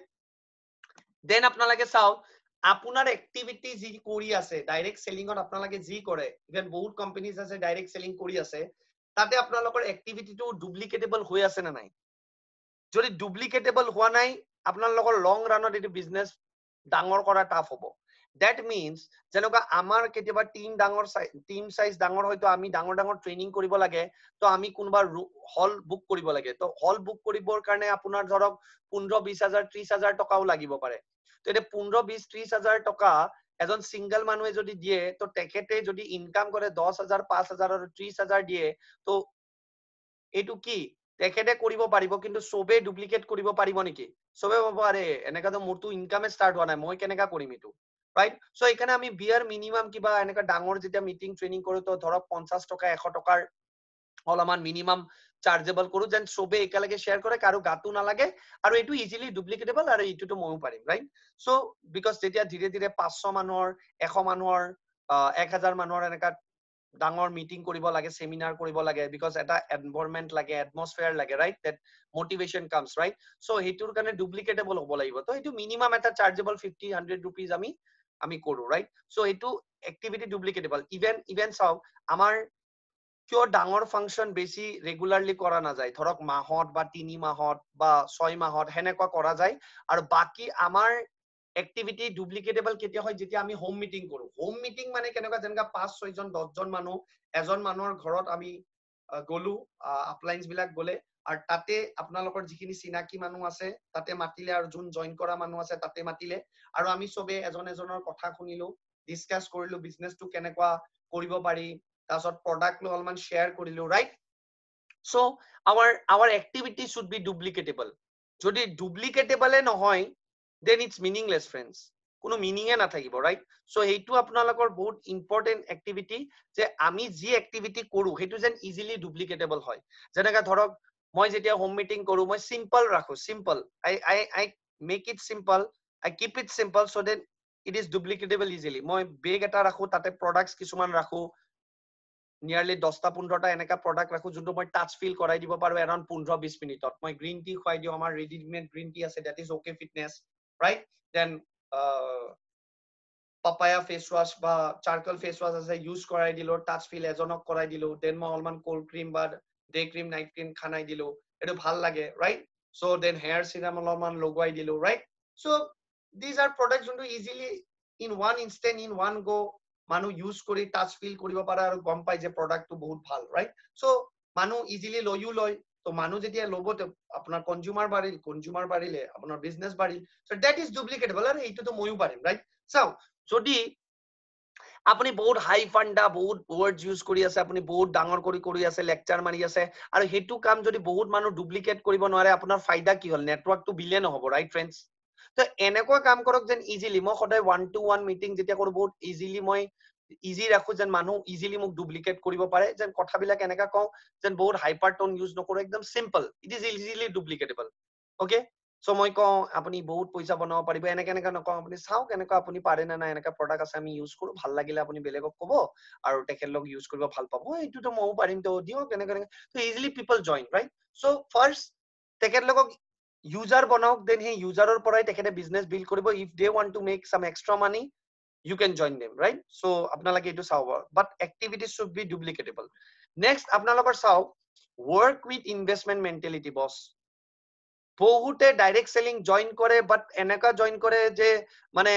then apnalage sao আপোনাৰ activity যি কৰি আছে direct সেলিংত আপোনালোকে যি কৰে even বহুত companies আছে direct selling কৰি আছে তাতে আপোনালোকৰ এক্টিভিটিটো ডুপ্লিকেটেবল হৈ আছে না নাই যদি ডুপ্লিকেটেবল হোৱা নাই আপোনালোকৰ লং ৰানত এটো বিজনেস ডাঙৰ কৰা টাফ হ'ব দ্যাট মিন্স যেনেকুৱা আমাৰ কেতিয়াবা টিম সাইজ ডাঙৰ হয়তো আমি ডাঙৰ ট্ৰেইনিং কৰিব লাগে তো আমি কোনবা হল বুক কৰিব লাগে তো হল বুক কৰিবৰ কাৰণে আপোনাৰ ধৰক 15-20,000 30,000 টকাও লাগিব পাৰে তো এটা 15-20-30,000 টকা এজন সিঙ্গল মানুহে যদি দিয়ে তো তেখেতে যদি ইনকাম কৰে 10,000 5,000 আৰু 30,000 দিয়ে তো এটো কি তেখেতে কৰিব পাৰিব কিন্তু সবে ডুপ্লিকেট কৰিব পাৰিব নেকি সবে ভাবো আৰে এনেকা তো মোৰটো ইনকামে ষ্টাৰ্ট হোৱা নাই মই কেনেকা কৰিম এটো ৰাইট সো এখানে আমি বিয়াৰ মিনিমাম কিবা এনেকা ডাঙৰ যেতিয়া মিটিং ট্ৰেইনিং কৰো তো ধৰক 50 টকা 100 টকাৰ অলমান মিনিমাম চাৰ্জেবল কৰো যেন সবে একালগে শেয়াৰ কৰে কাৰো গাটো নালাগে আৰু এটো ইজিলি ডুপ্লিকেটেবল আৰু এটো ময়ো পাৰিম ৰাইট সো বিকজ তেতিয়া ধীৰে ধীৰে 500 মানুহৰ 100 মানুহৰ 1000 মানুহৰ এনেকা ডাঙৰ মিটিং কৰিব লাগে সেমিনাৰ কৰিব লাগে বিকজ এটা এনভায়ৰনমেন্ট লাগে এটমস্ফিয়াৰ লাগে right that motivation comes right so হেতুৰ কাৰণে ডুপ্লিকেটেবল হ'ব লাগিব তো এটো মিনিমাম এটা চাৰ্জেবল 50-100 rupees আমি কৰো ৰাইট সো এটো এক্টিভিটি ডুপ্লিকেটেবল ইভেন চাও আমাৰ কিয় ডাঙৰ ফাংশন বেছি ৰেগুলাৰলি কৰা নাযায় ধৰক মাহত বা 3 মাহত বা 6 মাহত হেনেকুৱা কৰা যায় আৰু বাকি আমাৰ এক্টিভিটি ডুপ্লিকেটেবল কেতিয়া হয় যেতিয়া আমি হোম মিটিং কৰো হোম মিটিং মানে কেনেকুৱা যেনকা 5-6 জন 10 জন মানুহ এজন মানুহৰ ঘৰত আমি গলো আপলাইন্স বিলাক গলে আৰু তাতে আপোনালোকৰ যিখিনি চিনাকি মানুহ আছে তাতে মাতিলে আৰু যোন জয়েন কৰা মানুহ আছে তাতে মাতিলে আৰু আমি সবে এজনৰ কথা শুনিলো ডিসকাস কৰিলো বিজনেসটো কেনেকুৱা কৰিব পাৰি তাছত প্ৰডাক্ট লো অলমান শেয়াৰ কৰিলো right so our activity should be duplicatable যদি ডুপ্লিকেটেবল নহয় then it's meaningless friends কোনো মিনিংয়ে নাথাকিব ৰাইট সো হেতু আপোনালোকৰ বহুত ইম্পৰ্টেন্ট এক্টিভিটি যে আমি যি এক্টিভিটি কৰো হেতু যেন ইজিলি ডুপ্লিকেটেবল হয় যেনেকা ধৰক মই যেতিয়া হোম মিটিং কৰো মই সিম্পল ৰাখো simple I make it simple I keep it simple so that it is duplicatable easily মই বেগ এটা ৰাখো তাতে প্ৰডাক্টস কিছুমান ৰাখো নিয়াৰলি 10-15টা এনেকা প্ৰডাক্ট ৰাখো যোনটো মই টাচ ফিল কৰাই দিব পাৰো এৰাউণ্ড 15-20 মিনিটত মই গ্ৰীণ টি খুৱাই দিও আমাৰ ৰেডিমেড গ্ৰীণ টি আছে that is okay fitness right then papaya face wash বা চাৰকল ফেস ওয়াশ আছে ইউজ কৰাই দিলো টাচ ফিল এজনক কৰাই দিলো দেন মই অলমান কোল্ড ক্ৰীম বা ডে ক্ৰীম নাইট ক্ৰীম খানাই দিলো এটো ভাল লাগে ৰাইট সো দেন হেয়াৰ সিৰাম অলমান লগাই দিলো right so these are products যোনটো easily in one instant in one go মানুহ ইউজ কৰি টাচ ফিল কৰিব পাৰে আৰু গম পাই যে প্ৰডাক্টটো বহুত ভাল ৰাইট সো মানুহ ইজিলি লয়ও লয় তো মানুহ যেতিয়া লব আপোনাৰ কনজিউমাৰ বাঢ়িলে আপোনাৰ বিজনেস বাঢ়িল সো দ্যাট ইজ ডুপ্লিকেটেবল আৰু এইটো তো ময়ো পাৰিম ৰাইট চাও যদি আপুনি বহুত হাই ফান্ডা বহুত ওয়াৰ্ডস ইউজ কৰি আছে আপুনি বহুত ডাঙৰ কৰি আছে লেকচাৰ মাৰি আছে আৰু হেতু কাম যদি বহুত মানুহ ডুপ্লিকেট কৰিব নোৱাৰে আপোনাৰ ফাইদা কি হল নেটৱৰ্কটো বিলে নহব ৰাইট ফ্ৰেণ্ডছ তো এনেকুৱা কাম কৰক যেন ইজিলি মই সদায় 1-to-1 মিটিং যেতিয়া কৰো বহুত ইজিলি মই ইজি ৰাখো যেন মানুহ ইজিলি মোক ডুপ্লিকেট কৰিব পাৰে যেন কথাবিলাক এনেকা কওঁ যেন বহুত হাইপাৰ টোন ইউজ নকৰো একদম simple it is easily duplicatable okay so মই কওঁ আপুনি বহুত পইচা বনাব পাৰিব এনেকে এনেকে নকওঁ আপুনি চাওক এনেকা আপুনি পাৰে না নাই এনেকা প্ৰডাক্ট আছে আমি ইউজ কৰো ভাল লাগিলে আপুনি বেলেগক ক'ব আৰু তেখেতলোক ইউজ কৰিব ভাল পাব এইটোতো মইও পাৰিম তো দিয়ক এনেকে so easily people join right so first তেখেতলোকক user বনাওক then সেই userৰ পৰাই তেখেতে business build কৰিব if they want to make some extra money you can join them right so আপোনালোকে এইটো চাও but activities should be duplicatable next আপোনালোকৰ চাও work with investment mentality boss বহুতে ডাইৰেক্ট সেলিং জয়েন কৰে বাট এনেকা জয়েন কৰে যে মানে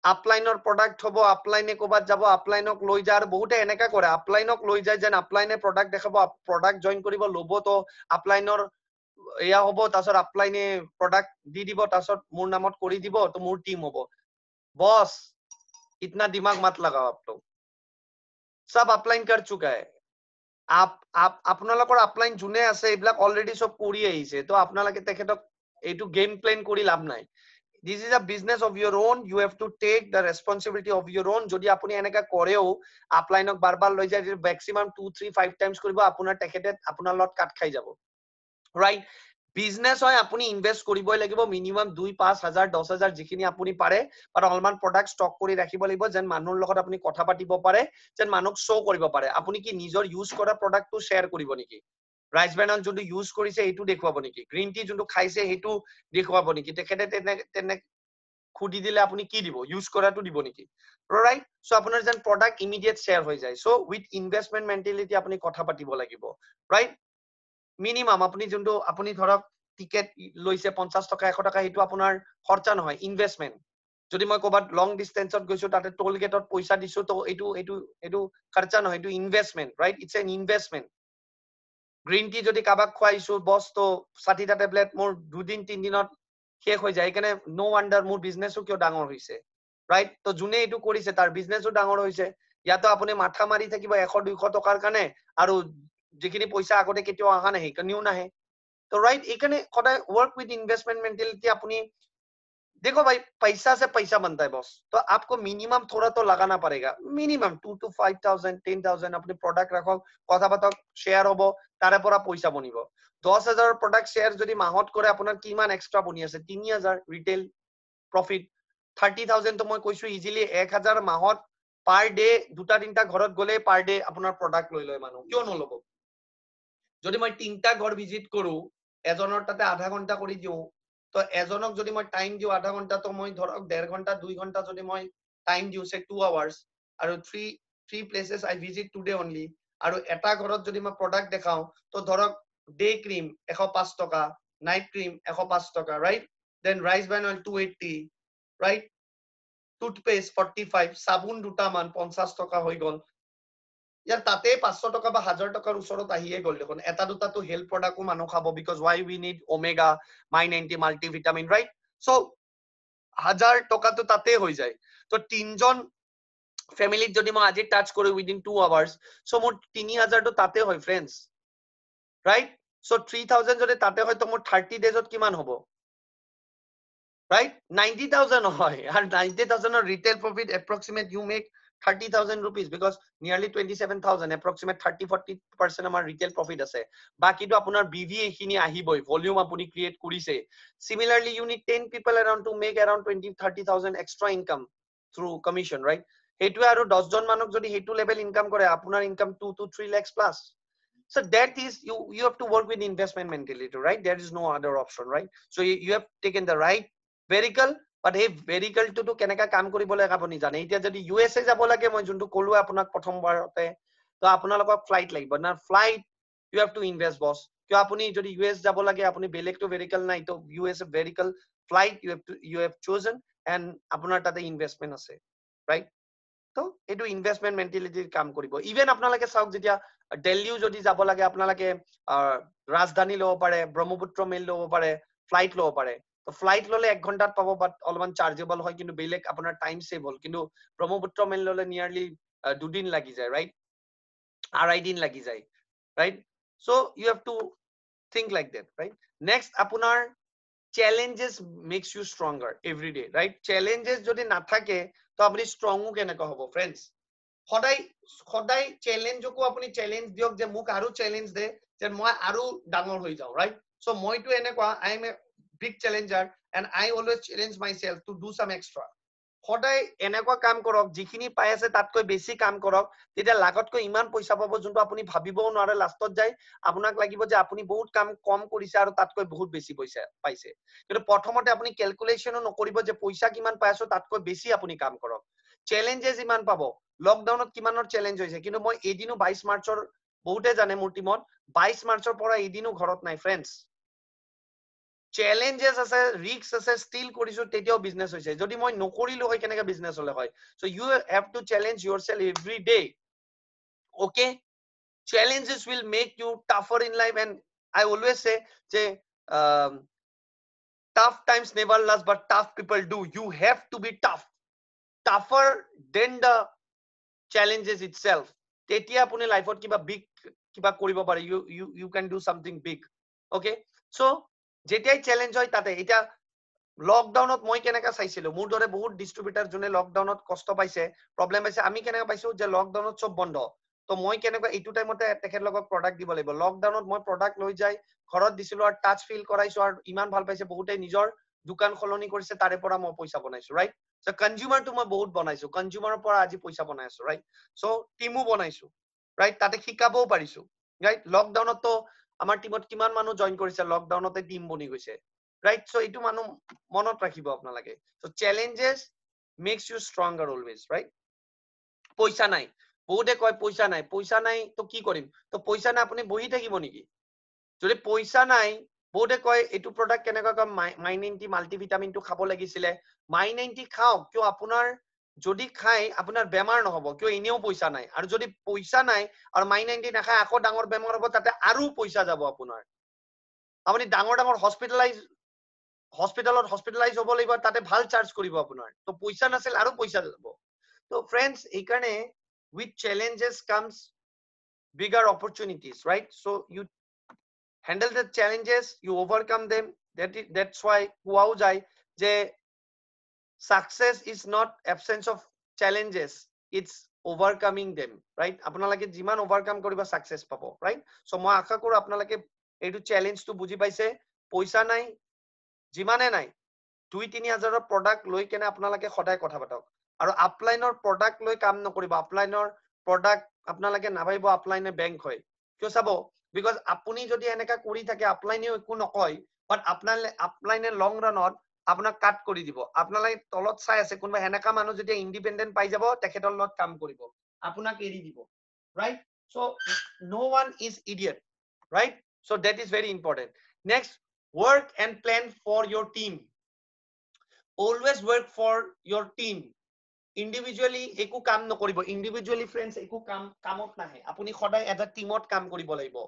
আপলাইনৰ প্ৰডাক্ট হ'ব আপলাইনে ক'বাত যাব আপলাইনক লৈ যায় আৰু বহুতে এনেকা কৰে আপলাইনক লৈ যায় যেন আপলাইনে প্ৰডাক্ট দেখাব প্ৰডাক্ট জয়েন কৰিব ল'ব তো আপলাইনৰ এয়া হ'ব তাৰপিছত আপলাইনে প্ৰডাক্ট দি দিব তাৰপিছত মোৰ নামত কৰি দিব তো মোৰ টিম হ'ব বস इतना दिमाग मत लगाओ आप लोग सब अपलाइन कर चुका है आप আপোনালোকৰ আপলাইন জুনে আছে এইবিলাক অলৰেডি সব কৰি আহিছে তো আপোনালোকে তেখেতক এইটো গেম প্লেন কৰি লাভ নাই this is a business of your own you have to take the responsibility of your own যদি আপুনি এনেকা কৰেও আপলাইনক বাৰবাৰ লৈ যায় maximum 2 3 5 টাইমছ কৰিব আপোনাৰ তেখেতে আপোনাৰ লগত কাট খাই যাব right বিজনেস হয় আপুনি ইনভেস্ট কৰিবই লাগিব মিনিমাম 2 5000 10000 যিখিনি আপুনি পাৰে আৰু অলমান প্ৰডাক্ট ষ্টক কৰি ৰাখিব লাগিব যেন মানুহৰ লগত আপুনি কথা পাতিব পাৰে যেন মানুহক শো কৰিব পাৰে আপুনি কি নিজৰ ইউজ কৰা প্ৰডাক্টটো শেয়াৰ কৰিব নেকি ৰাইস ব্ৰেণ্ডন যোনটো ইউজ কৰিছে এইটো দেখুৱাব নেকি গ্ৰীণ টি যোনটো খাইছে সেইটো দেখুৱাব নেকি তেখেতে তেনে খুদি দিলে আপুনি কি দিব ইউজ কৰাটো দিব নেকি ৰাইট সো আপোনাৰ যেন প্ৰডাক্ট ইমিডিয়েট শেয়াৰ হৈ যায় সো উইথ ইনভেষ্টমেন্ট মেন্টালিটি আপুনি কথা পাতিব লাগিব ৰাইট মিনিমাম আপুনি যোনটো আপুনি ধৰক টিকেট লৈছে 50 টকা 100 টকা হেতু আপোনাৰ খৰচা নহয় ইনভেষ্টমেন্ট যদি মই ক'বাত লং ডিসটেন্সত গৈছো তাতে টোল গেটত পইচা দিছো তো এটো খৰচা নহয় এটো investment right it's an investment green tea যদি কাবাক খুৱাইছো বস তো 60টা টেবলেট মোৰ 2 দিন 3 দিনত শেষ হৈ যায় এখানে নো ওয়ান্ডাৰ মোৰ বিজনেসও কিয় ডাঙৰ হৈছে ৰাইট তো জুনে এটো কৰিছে তাৰ বিজনেসও ডাঙৰ হৈছে ইয়াতো আপুনি মাথা মাৰি থাকিব 100 200 টকাৰ কাৰণে আৰু যিখিনি পইচা আগতে কেতিয়াও আহা নাই কনিও নাহে तो राइट এখানে সদায় वर्क विद इन्वेस्टमेंट मेंटालिटी अपनी देखो भाई पैसा से पैसा बनता है बॉस तो आपको मिनिमम थोड़ा तो लगाना पड़ेगा मिनिमम 2 to 5000 10000 अपने प्रोडक्ट रखो কথা পাতক শেয়ার হবো তারে পৰা পয়সা বনিব 10000 প্রোডাক্ট শেয়ার যদি মাহত করে আপনার কিমান এক্সট্রা বনি আছে 3000 রিটেল প্রফিট 30000 তো মই কৈছো ইজিলি 1000 মাহত পার ডে দুটা তিনটা ঘৰত গলে পাৰ ডে আপোনাৰ প্ৰডাক্ট লৈ লয় মানুহ কিয় নলব যদি মই তিনটা ঘৰ ভিজিট কৰো এজনৰ তাতে আধা ঘন্টা কৰি দিও তো এজনক যদি মই টাইম দিও আধা ঘন্টা তো মই ধৰক 1.5 ঘন্টা 2 ঘন্টা যদি মই টাইম দিও সে 2 আৱাৰ্স আৰু 3 প্লেसेस আই ভিজিট টুডে অনলি আৰু এটা ঘৰত যদি মই প্ৰডাক্ট দেখাও তো ধৰক ডে ক্ৰীম 105 টকা নাইট ক্ৰীম 105 টকা right then rice bran oil 280 right toothpaste 45 সাবুন দুটা মান 50 টকা হৈ গল ইয়াৰ তাতে 500 টকা বা 1000 টকাৰ ওচৰত আহিয়ে গল দেখোন এটা দুটা তো হেল্থ প্ৰডাক্টও মানুহ খাব because why we need omega my90 multivitamin right so 1000 টকা তো তাতে হৈ যায় তো তিনজন ফ্যামিলিত যদি মই আজি টাচ কৰো উইদিন 2 আৱাৰ্স সো মোৰ 3000 তো তাতে হয় फ्रेंड्स ৰাইট সো 3000 যদি তাতে হয় তো মোৰ 30 ডেজত কিমান হ'ব right 90000 হয় আর 90000 এর retail profit approximate you make 30000 rupees because nearly 27000 approximate 30-40% আমাৰ ৰিটেল প্ৰফিট আছে বাকিটো আপোনাৰ বিভি এখিনি আহিবই ভলিউম আপুনি ক্ৰিয়েট কৰিছে similarly you need 10 people around to make around 20-30,000 extra income through commission right হেতু আৰু 10 জন মানুহ যদি হেতু লেভেল ইনকাম কৰে আপোনাৰ income 2 to 3 lakhs plus so that is you have to work with investment mentality right there is no other option right so you have taken the right vehicle but hey vehicle to কেনেকা কাম কৰিবলৈ আপুনি জানে এতিয়া যদি USA যাব লাগে মই যোনটো কলো আপোনাক প্ৰথমবাৰতে তো আপোনালোকক ফ্লাইট লাগিব না flight you have to invest boss কিয় আপুনি যদি ইউএস যাব লাগে আপুনি বেলেগ তো vehicle নাই তো USA vehicle flight you have chosen and আপোনাৰ তাতে ইনভেষ্টমেন্ট আছে right তো এটো ইনভেষ্টমেন্ট মেন্টালিটিৰ কাম কৰিব ইভেন আপোনালোকে চাওক যেতিয়া দিল্লীও যদি যাব লাগে আপোনালোকে ৰাজধানী লব পাৰে ব্ৰহ্মপুত্ৰ মেল লব পাৰে ফ্লাইট লব পাৰে তো ফ্লাইট ললে 1 ঘন্টাত পাব বাট অলমান চাৰ্জেবল হয় কিন্তু বেলেগ আপোনাৰ টাইম সেভ হল কিন্তু ব্ৰহ্মপুত্ৰ মেল ললে নিয়াৰলি 2 দিন লাগি যায় ৰাইট আড়াই দিন লাগি যায় right so you have to think like that right next আপোনাৰ challenges makes you stronger every day right challenges যদি নাথাকে তো আপুনি স্ট্ৰংও কেনেকৈ হ'ব फ्रेंड्स সদায় চ্যালেঞ্জকো আপুনি চ্যালেঞ্জ দিয়ক যে মোক আৰু চ্যালেঞ্জ দে যে মই আৰু ডাঙৰ হৈ যাও ৰাইট সো মইটো এনেকুৱা I am big challenger and I always challenge myself to do some extra. সদায় এনেকুৱা কাম কৰক যিখিনি পাই আছে তাতকৈ বেছি কাম কৰক তেতিয়া লাগতকৈ ইমান পইচা পাব যোনটো আপুনি ভাবিবও নোৱাৰে লাষ্টত যায় আপোনাক লাগিব যে আপুনি বহুত কাম কম কৰিছে আৰু তাতকৈ বহুত বেছি পইচা পাইছে কিন্তু প্ৰথমতে আপুনি ক্যালকুলেশনও নকৰিব যে পইচা কিমান পাই আছো তাতকৈ বেছি আপুনি কাম কৰক চ্যালেঞ্জেস ইমান পাব লকডাউনত কিমানৰ চ্যালেঞ্জ হৈছে কিন্তু মই এদিনো 22 মাৰ্চৰ বহুতে জানে মোৰ টিমত 22 মাৰ্চৰ পৰা এদিনো ঘৰত নাই ফ্ৰেন্ডস challenges আছে risks আছে still কৰিছো তেতিয়াও বিজনেস হৈছে যদি মই নকৰিলো হয় কেনেকা বিজনেস হলে হয় so you have to challenge yourself every day okay challenges will make you tougher in life and I always say যে tough times never last but tough people do you have to be tougher than the challenges itself তেতিয়া আপুনি লাইফত কিবা big কিবা কৰিব পাৰে you can do something big okay so যেতিয়াই challenge হয় তাতে এটা লকডাউনত মই কেনেকা চাইছিলো মোৰ দৰে বহুত ডিস্ট্ৰিবিউটৰ জনে লকডাউনত কষ্ট পাইছে প্ৰবলেম হৈছে আমি কেনেকা পাইছো যে লকডাউনত সব বন্ধ তো মই কেনেকা এইটো টাইমতে তেখেত লগত প্ৰডাক্ট দিব লাগিব লকডাউনত মই প্ৰডাক্ট লৈ যাই ঘৰত দিছিলো আৰু টাচ ফিল কৰাইছো আৰু ইমান ভাল পাইছে বহুতে নিজৰ দোকান খলনি কৰিছে তাৰে পৰা মই পইচা বনাইছো ৰাইট সো কনজিউমাৰ তো মই বহুত বনাইছো কনজিউমাৰৰ পৰা আজি পইচা বনাই আছো ৰাইট সো টিমো বনাইছো ৰাইট তাতে শিকাবও পাৰিছো ৰাইট লকডাউনত তো আমাৰ টিমত কিমান মানুহ জয়েন কৰিছে লকডাউনতে টিম বনি গৈছে right so itu manu monot rakhibo apnalage so challenges makes you stronger always right poisa nai bohude koy poisa nai to ki korim to poisa na apuni bohi thakibo niki jodi poisa nai bohude koy etu product keneka kam my 90 multivitamin to khabo lagisile my 90 khao kyo apunar যদি খাই আপোনাৰ বেমাৰ নহব কিয় এনেও পইচা নাই আৰু যদি পইচা নাই আৰু মাই 90 নাখায় আকৌ ডাঙৰ বেমাৰ হ'ব তাতে আৰু পইচা যাব আপোনাৰ আপুনি ডাঙৰ ডাঙৰ হস্পিটালাইজ হ'ব লাগিব তাতে ভাল চাৰ্জ কৰিব আপোনাৰ তো পইচা নাছিল আৰু পইচা যাব তো ফ্ৰেন্ডস এই কাৰণে with challenges comes bigger opportunities right so you handle the challenges you overcome them that's why কোৱাও যায় যে success is not absence of challenges it's overcoming them right আপোনালোকে যিমান overcome কৰিবা success পাব right so মই আশা কৰো আপোনালোকে এইটো চ্যালেঞ্জ টো বুজি পাইছে পইচা নাই যিমানে নাই 2-3 হাজাৰৰ প্ৰডাক্ট লৈ কেনে আপোনালোকে সদায় কথা পাতক আৰু আপলাইনৰ প্ৰডাক্ট লৈ কাম নকৰিব আপলাইনৰ প্ৰডাক্ট আপোনালোকে নাভাবিব আপলাইনে বেংক হয় কিয় চাব বিকজ আপুনি যদি এনেকা কৰি থাকে আপলাইনেও একো নকয় বাট আপলাইনে লং ৰানত আপোনাক কাট কৰি দিব আপোনালোকে তলত চাই আছে কোনবা এনেকা মানুহ যদি ইন্ডিপেন্ডেন্ট পাই যাব তেখেতৰ লগত কাম কৰিব আপোনাক এৰি দিব right so no one is idiot right so that is very important next work and plan for your team always work for your team individually eku kam nokoribo individually friends eku kamot nahe apuni khoday eta teamot kam koribo laibo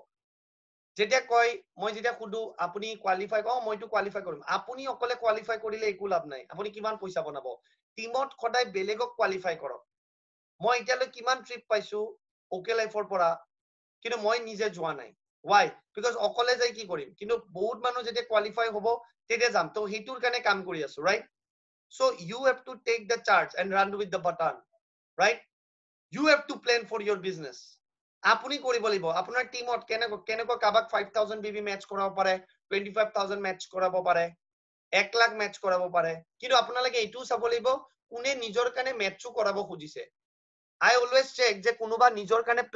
jetia koy moi jetia kudu apuni qualify ko moi to qualify korim apuni okole qualify korile eku lab nai apuni kiman paisa banabo teamot khoday belegok qualify korok moi etiale kiman trip paisu okay life or pora কিন্তু মই নিজে যোৱা নাই why because অকলে যাই কি কৰিম কিন্তু বহুত মানুহ যেতিয়া কোৱালিফাই হ'ব তেতিয়া যাম তো হেতুৰ কাৰণে কাম কৰি আছো right so you have to take the charge and run with the baton right you have to plan for your business আপুনি কৰিব লাগিব আপোনাৰ টিমত কেনেকৈ কাবাক 5000 বিবি মেচ কৰাব পাৰে 25000 মেচ কৰাব পাৰে 1 লাখ মেচ কৰাব পাৰে কিন্তু আপোনালোকে এইটো চাব লাগিব কোনে নিজৰ কাৰণে মেচও কৰাব খুজিছে I always check যে কোনোবা নিজৰ কাৰণে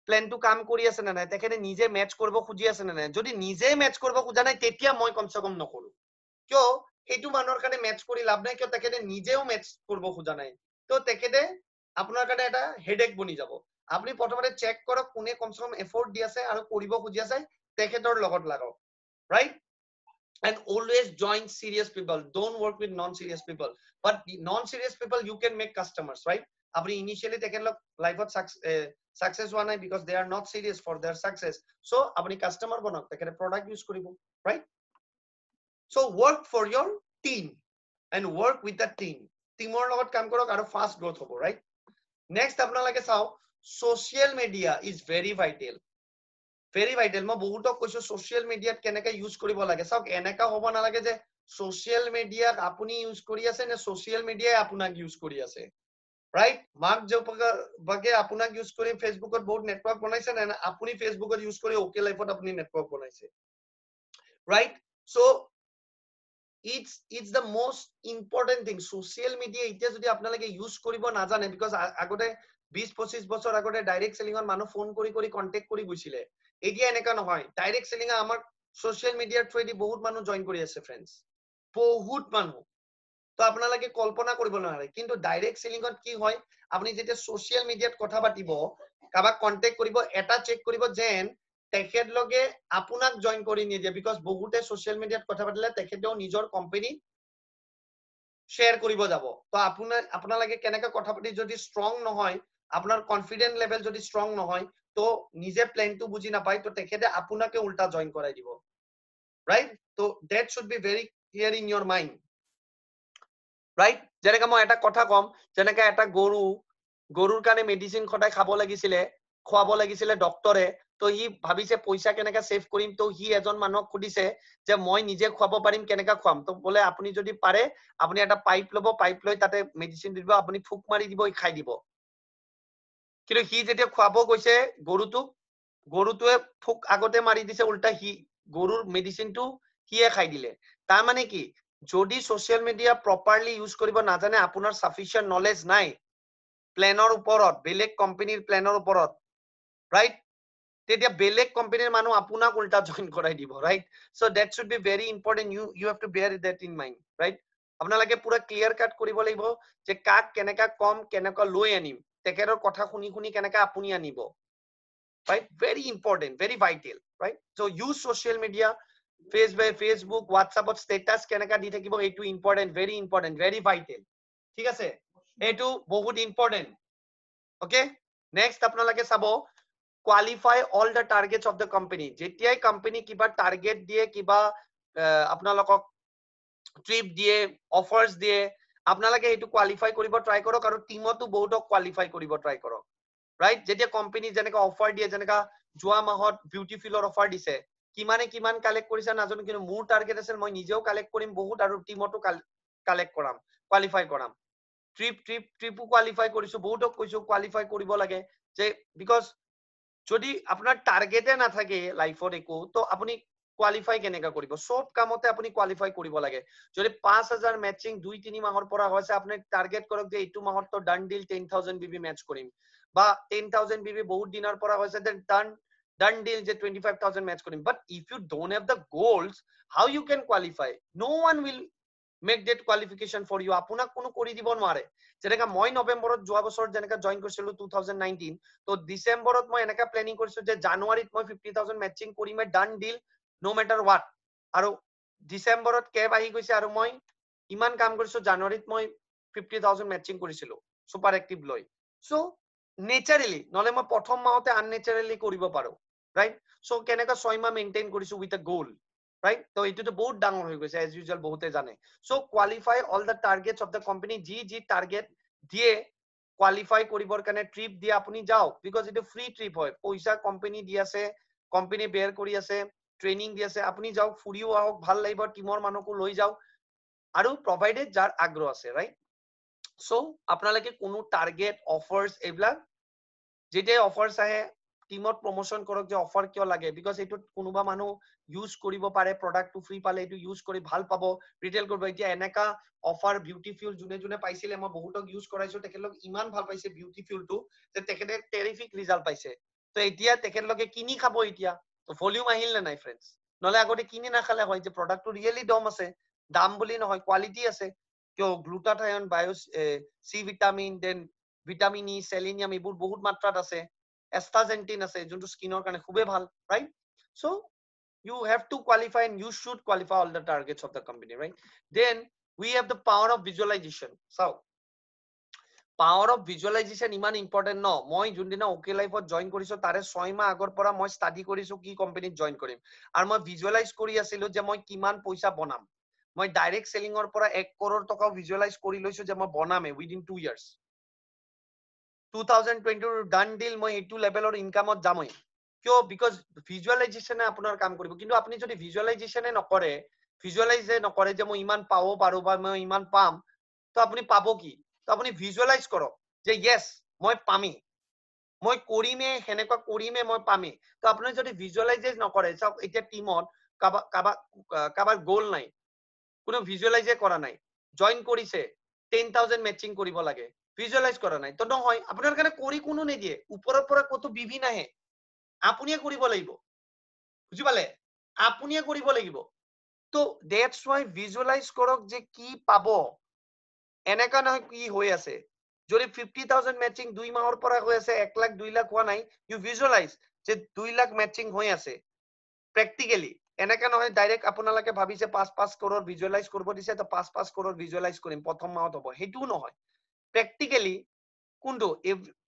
প্ল্যান টু কাম কৰি আছে না নাই তেখেতে নিজে মেচ কৰিব খুজি আছে না নাই যদি নিজে মেচ কৰিব খোজা নাই তেতিয়া মই কমসে কম নকৰো কিয় হেতু মানুহৰ কাৰণে মেচ কৰি লাভ নাই কিয় তেখেতে নিজেও মেচ কৰিব খোজা নাই তো তেখেতে আপোনাৰ কাৰণে এটা হেডেক বনি যাব আপুনি প্ৰথমতে চেক কৰক কোনে কমসে কম এফৰ্ট দি আছে আৰু কৰিব খুজি আছে তেখেতৰ লগত লাগক right and always join serious people don't work with non serious people but non serious people you can make customers right আপনি initially তেখেতক লাইফত success হোৱা নাই because they are not serious for their success so আপনি customer বনাওক তেখেতে product use কৰিব right so work for your team and work with the teamৰ লগত কাম কৰক আৰু ফাস্ট গ্ৰোথ হ'ব right next আপোনালোকে চাও social media is very vital মই বহুতক কৈছো social media কেনেকৈ ইউজ কৰিব লাগে চাওক এনেকা হ'ব নালাগে যে social media আপুনি ইউজ কৰি আছে নে social media আপোনাক ইউজ কৰি আছে right mark jopage apunak use kori facebook ot bahut network banaise na apuni facebook ot use kori okay life ot apuni network banaise right so it's the most important thing. Social media এতিয়া যদি আপোনালোকে use কৰিব নাজানে, because আগতে 20-25 বছৰ আগতে direct চেলিঙৰ মানুহ phone কৰি কন্টেক্ট কৰি গৈছিলে, এতিয়া এনেকা নহয়। ডাইৰেক্ট চেলিং আমাৰ সোশ্যাল মিডিয়াৰ থ্ৰুদি বহুত মানুহ জইন কৰি আছে ফ্ৰেণ্ডছ, বহুত মানুহ। তো আপোনালোকে কল্পনা কৰিব নোৱাৰে। কিন্তু ডাইৰেক্ট চেলিঙত কি হয়, আপুনি যেতিয়া সোশ্যাল মিডিয়াত কথা পাতিব, কাবাক কন্টেক্ট কৰিব, এটা চেক কৰিব যেন তেখেতলোকে আপোনাক জইন কৰি নিদিয়ে, বিকজ বহুতে সোশ্যাল মিডিয়াত কথা পাতিলে তেখেতেও নিজৰ কোম্পানী শ্বেয়াৰ কৰিব যাব। তো আপোনালোকে কেনেকৈ কথা পাতি যদি ষ্ট্ৰং নহয়, আপোনাৰ কনফিডেন্ট লেভেল যদি ষ্ট্ৰং নহয়, তো নিজে প্লেনটো বুজি নাপায়, তো তেখেতে আপোনাকে উল্টা জইন কৰাই দিব, ৰাইট? তো that should be very clear in your mind, right? যেনেকৈ মই এটা কথা কম, যেনেকৈ এটা গৰুৰ কাৰণে মেডিচিন সদায় খাব লাগিছিলে, খুৱাব লাগিছিলে ডক্টৰে, তো সি ভাবিছে পইচা কেনেকৈ সেভ কৰিম, তো সি এজন মানুহক সুধিছে যে মই নিজে খুৱাব পাৰিম, কেনেকৈ খুৱাম? তো বোলে আপুনি যদি পাৰে আপুনি এটা পাইপ ল'ব, পাইপ লৈ তাতে মেডিচিন দিব, আপুনি ফুক মাৰি দিব, খাই দিব। কিন্তু সি যেতিয়া খুৱাব গৈছে গৰুটোৱে ফুক আগতে মাৰি দিছে, উল্টা গৰুৰ মেডিচিনটো সিয়ে খাই দিলে। তাৰ মানে কি, যদি সোশ্যাল মিডিয়া প্ৰপাৰলি ইউজ কৰিব নাজানে, আপোনাৰ সাফিচিয়েন্ট নলেজ নাই প্লেনৰ ওপৰত, বেলেগ কোম্পানীৰ প্লেনৰ ওপৰত, ৰাইট? তেতিয়া বেলেগ কোম্পানীৰ মানুহ আপোনাক উল্টা জইন কৰাই দিব, right? So that should be very important, you have to bear that in mind, right? আপোনালোকে পুৰা ক্লিয়াৰ কাট কৰিব লাগিব যে কাক কেনেকা কম, কেনেকা লৈ আনিম, তেখেতৰ কথা শুনি কেনেকা আপুনি আনিব, right? Very important, very vital, right? So use social media, Facebook, WhatsApp status কেনেকা দি থাকিব, এইটো important, very vital, ঠিক আছে? এইটো বহুত important, okay? Next আপোনালোকে চাব, qualify all the targets of the company. যেতিয়াই কোম্পানী কিবা টার্গেট দিয়ে, কিবা আপোনালোকক ট্ৰিপ দিয়ে, অফাৰ্স দিয়ে, আপোনালোকে এইটো কোৱালিফাই কৰিব ট্ৰাই কৰক, আৰু টিমতো বহুতক কোৱালিফাই কৰিব ট্ৰাই কৰক, ৰাইট? যেতিয়া কোম্পানী যেনেকা অফাৰ দিয়ে, যেনেকা যোৱা মাহত বিউটিফুলৰ অফাৰ দিছে, কিমান কালেক্ট কৰিছে নাজানো, কিন্তু মোৰ টাৰ্গেট আছিল মই নিজেও কালেক্ট কৰিম বহুত, আৰু টিমতো কালেক্ট কৰাম, কোৱালিফাই কৰাম। ট্ৰিপো কোৱালিফাই কৰিছো, বহুতক কৈছো কোৱালিফাই কৰিব লাগে, যে বিকজ যদি আপোনাৰ টাৰ্গেটে নাথাকে লাইফত একো, তো আপুনি কোৱালিফাই কেনেকা কৰিব? সব কামতে আপুনি কোৱালিফাই কৰিব লাগে। যদি 5000 মেচিং 2-3 মাহৰ পৰা হৈছে, আপুনি টাৰ্গেট কৰক যে এইটো মাহত তো ডান ডিল 10,000 বিবি মেচ কৰিম, বা 10,000 বিবি বহুত দিনৰ পৰা হৈছে, দেন ডান ডিল যে 25,000 মেচ কৰিম। But if you don't have the goals, how you can qualify? No one will make that qualification for you, আপোনাক কোনো কৰি দিব নোৱাৰে। যেনেকা মই নৱেম্বৰত যোৱা বছৰ যেনেকা জইন কৰিছিলো 2019, তো ডিসেম্বৰত মই এনেকা প্লেনিং কৰিছো যে জানুৱাৰীত মই 50,000 matching Karim, done deal no matter what. আৰু ডিসেম্বৰত কেব আহি গৈছে, আৰু মই ইমান কাম কৰিছো, জানুৱাৰীত মই 50,000 মেচিং কৰিছিলো সুপাৰ এক্টিভ লৈ। সো নেচাৰেলি, নহলে মই প্ৰথম মাহতে আননেচাৰেলি কৰিব পাৰো, ৰাইট? সো কেনেকা 6 মাহ মেইনটেইন কৰিছো উইথ আ গোল, right? তো এইটো বহুত ডাঙৰ হৈ গৈছে, এজ ইউজুৱেল বহুতে জানে। So qualify all the targets of the company, যি টাৰ্গেট দিয়ে কোৱালিফাই কৰিবৰ কাৰণে ট্ৰিপ দিয়ে আপুনি যাওক, বিকজ এইটো ফ্ৰী ট্ৰিপ হয়, পইচা কোম্পানী দি আছে, কোম্পানী বেয়াৰ কৰি আছে, ট্ৰেইনিং দি আছে, আপুনি যাওক, ফুৰিও আহক, ভাল লাগিব, টিমৰ মানুহকো লৈ যাওক, আৰু প্ৰভাইডেড যাৰ আগ্ৰহ আছে, ৰাইট? সো আপোনালোকে কোনো টাৰ্গেট, অফাৰ্স, এইবিলাক যেতিয়াই অফাৰ্স আহে টিমত প্ৰমোশন কৰক যে অফাৰ কিয় লাগে, বিকজ এইটোত কোনোবা মানুহ ইউজ কৰিব পাৰে, প্ৰডাক্টটো ফ্ৰী পালে এইটো ইউজ কৰি ভাল পাব, ৰিটেল কৰিব। এতিয়া এনেকা অফাৰ বিউটিফুল যোনে পাইছিলে, মই বহুতক ইউজ কৰাইছো, তেখেতলোক ইমান ভাল পাইছে বিউটিফুলটো যে তেখেতে টেৰিফিক ৰিজাল্ট পাইছে। তো এতিয়া তেখেতলোকে কিনি খাব, এতিয়া তো ভলিউম আহিল নে নাই ফ্ৰেণ্ডছ? নহলে আগতে কিনি নাখালে হয়, যে প্ৰডাক্টটো ৰিয়েলি দম আছে, দাম বুলি নহয়, কোৱালিটি আছে। কিয় glutathione, C vitamin, then vitamin E, selenium, এইবোৰ বহুত মাত্ৰাত আছে, এস্টাজেন্টিন আছে, যোনটো স্কিনৰ কাৰণে খুবেই ভাল, right? So you have to qualify, and you should qualify all the targets of the company, right? Then we have the power of visualization. So power of visualization ইমান ইম্পৰ্টেন্ট ন। মই যোনদিনা ওকে লাইফত জইন কৰিছো, তাৰে 6 মাহ আগৰ পৰা মই ষ্টাডি কৰিছো কি কোম্পানীত জইন কৰিম, আৰু মই ভিজুৱেলাইজ কৰি আছিলো যে মই কিমান পইচা বনাম। মই ডাইৰেক্ট সেলিঙৰ পৰা 1 crore টকা ভিজুৱেলাইজ কৰি লৈছো যে মই বনামে উইদিন 2 years। 2020 ডান ডিল, মই এইটো লেভেলৰ ইনকামত যামই। কিয়? বিকজ ভিজুৱেলাইজেশ্যনে আপোনাৰ কাম কৰিব। কিন্তু আপুনি যদি ভিজুৱেলাইজেশ্যনে নকৰে যে মই ইমান পাব পাৰো বা মই ইমান পাম, তো আপুনি পাব কি? তো আপুনি ভিজুৱেলাইজ কৰক যে ইয়েছ মই পামেই, মই কৰিমে, সেনেকুৱা কৰিমে, মই পামেই। তো আপুনি যদি ভিজুৱেলাইজ নকৰে, চাওক এতিয়া টিমত কাবাৰ গ'ল নাই, কোনো ভিজুৱেলাইজে কৰা নাই জইন কৰিছে 10,000 মেচিং কৰিব লাগে ভিজুৱেলাইজ কৰা নাই তো নহয় আপোনাৰ কাৰণে কৰি কোনো নিদিয়ে ওপৰৰ পৰা কত বিভি নাহে আপুনিয়ে কৰিব লাগিব বুজি পালে আপুনিয়ে কৰিব লাগিব তো দ্যাটস ওয়াই ভিজুৱেলাইজ কৰক যে কি পাব এনেকা নহয় কি হৈ আছে যদি 50,000 মেচিং 2 মাহৰ পৰা হৈ আছে 1 লাখ 2 লাখ হোৱা নাই ইউ ভিজুৱেলাইজ যে 2 লাখ মেচিং হৈ আছে প্ৰেক্টিক্যালি এনেকা নহয় ডাইৰেক্ট আপোনালোকে ভাবিছে 5 কৰোৰ ভিজুৱেলাইজ কৰিব দিছে তো 5 কৰোৰ ভিজুৱেলাইজ কৰিম প্ৰথম মাহত হ'ব হেতুও নহয় প্ৰেক্টিক্যালি কোনটো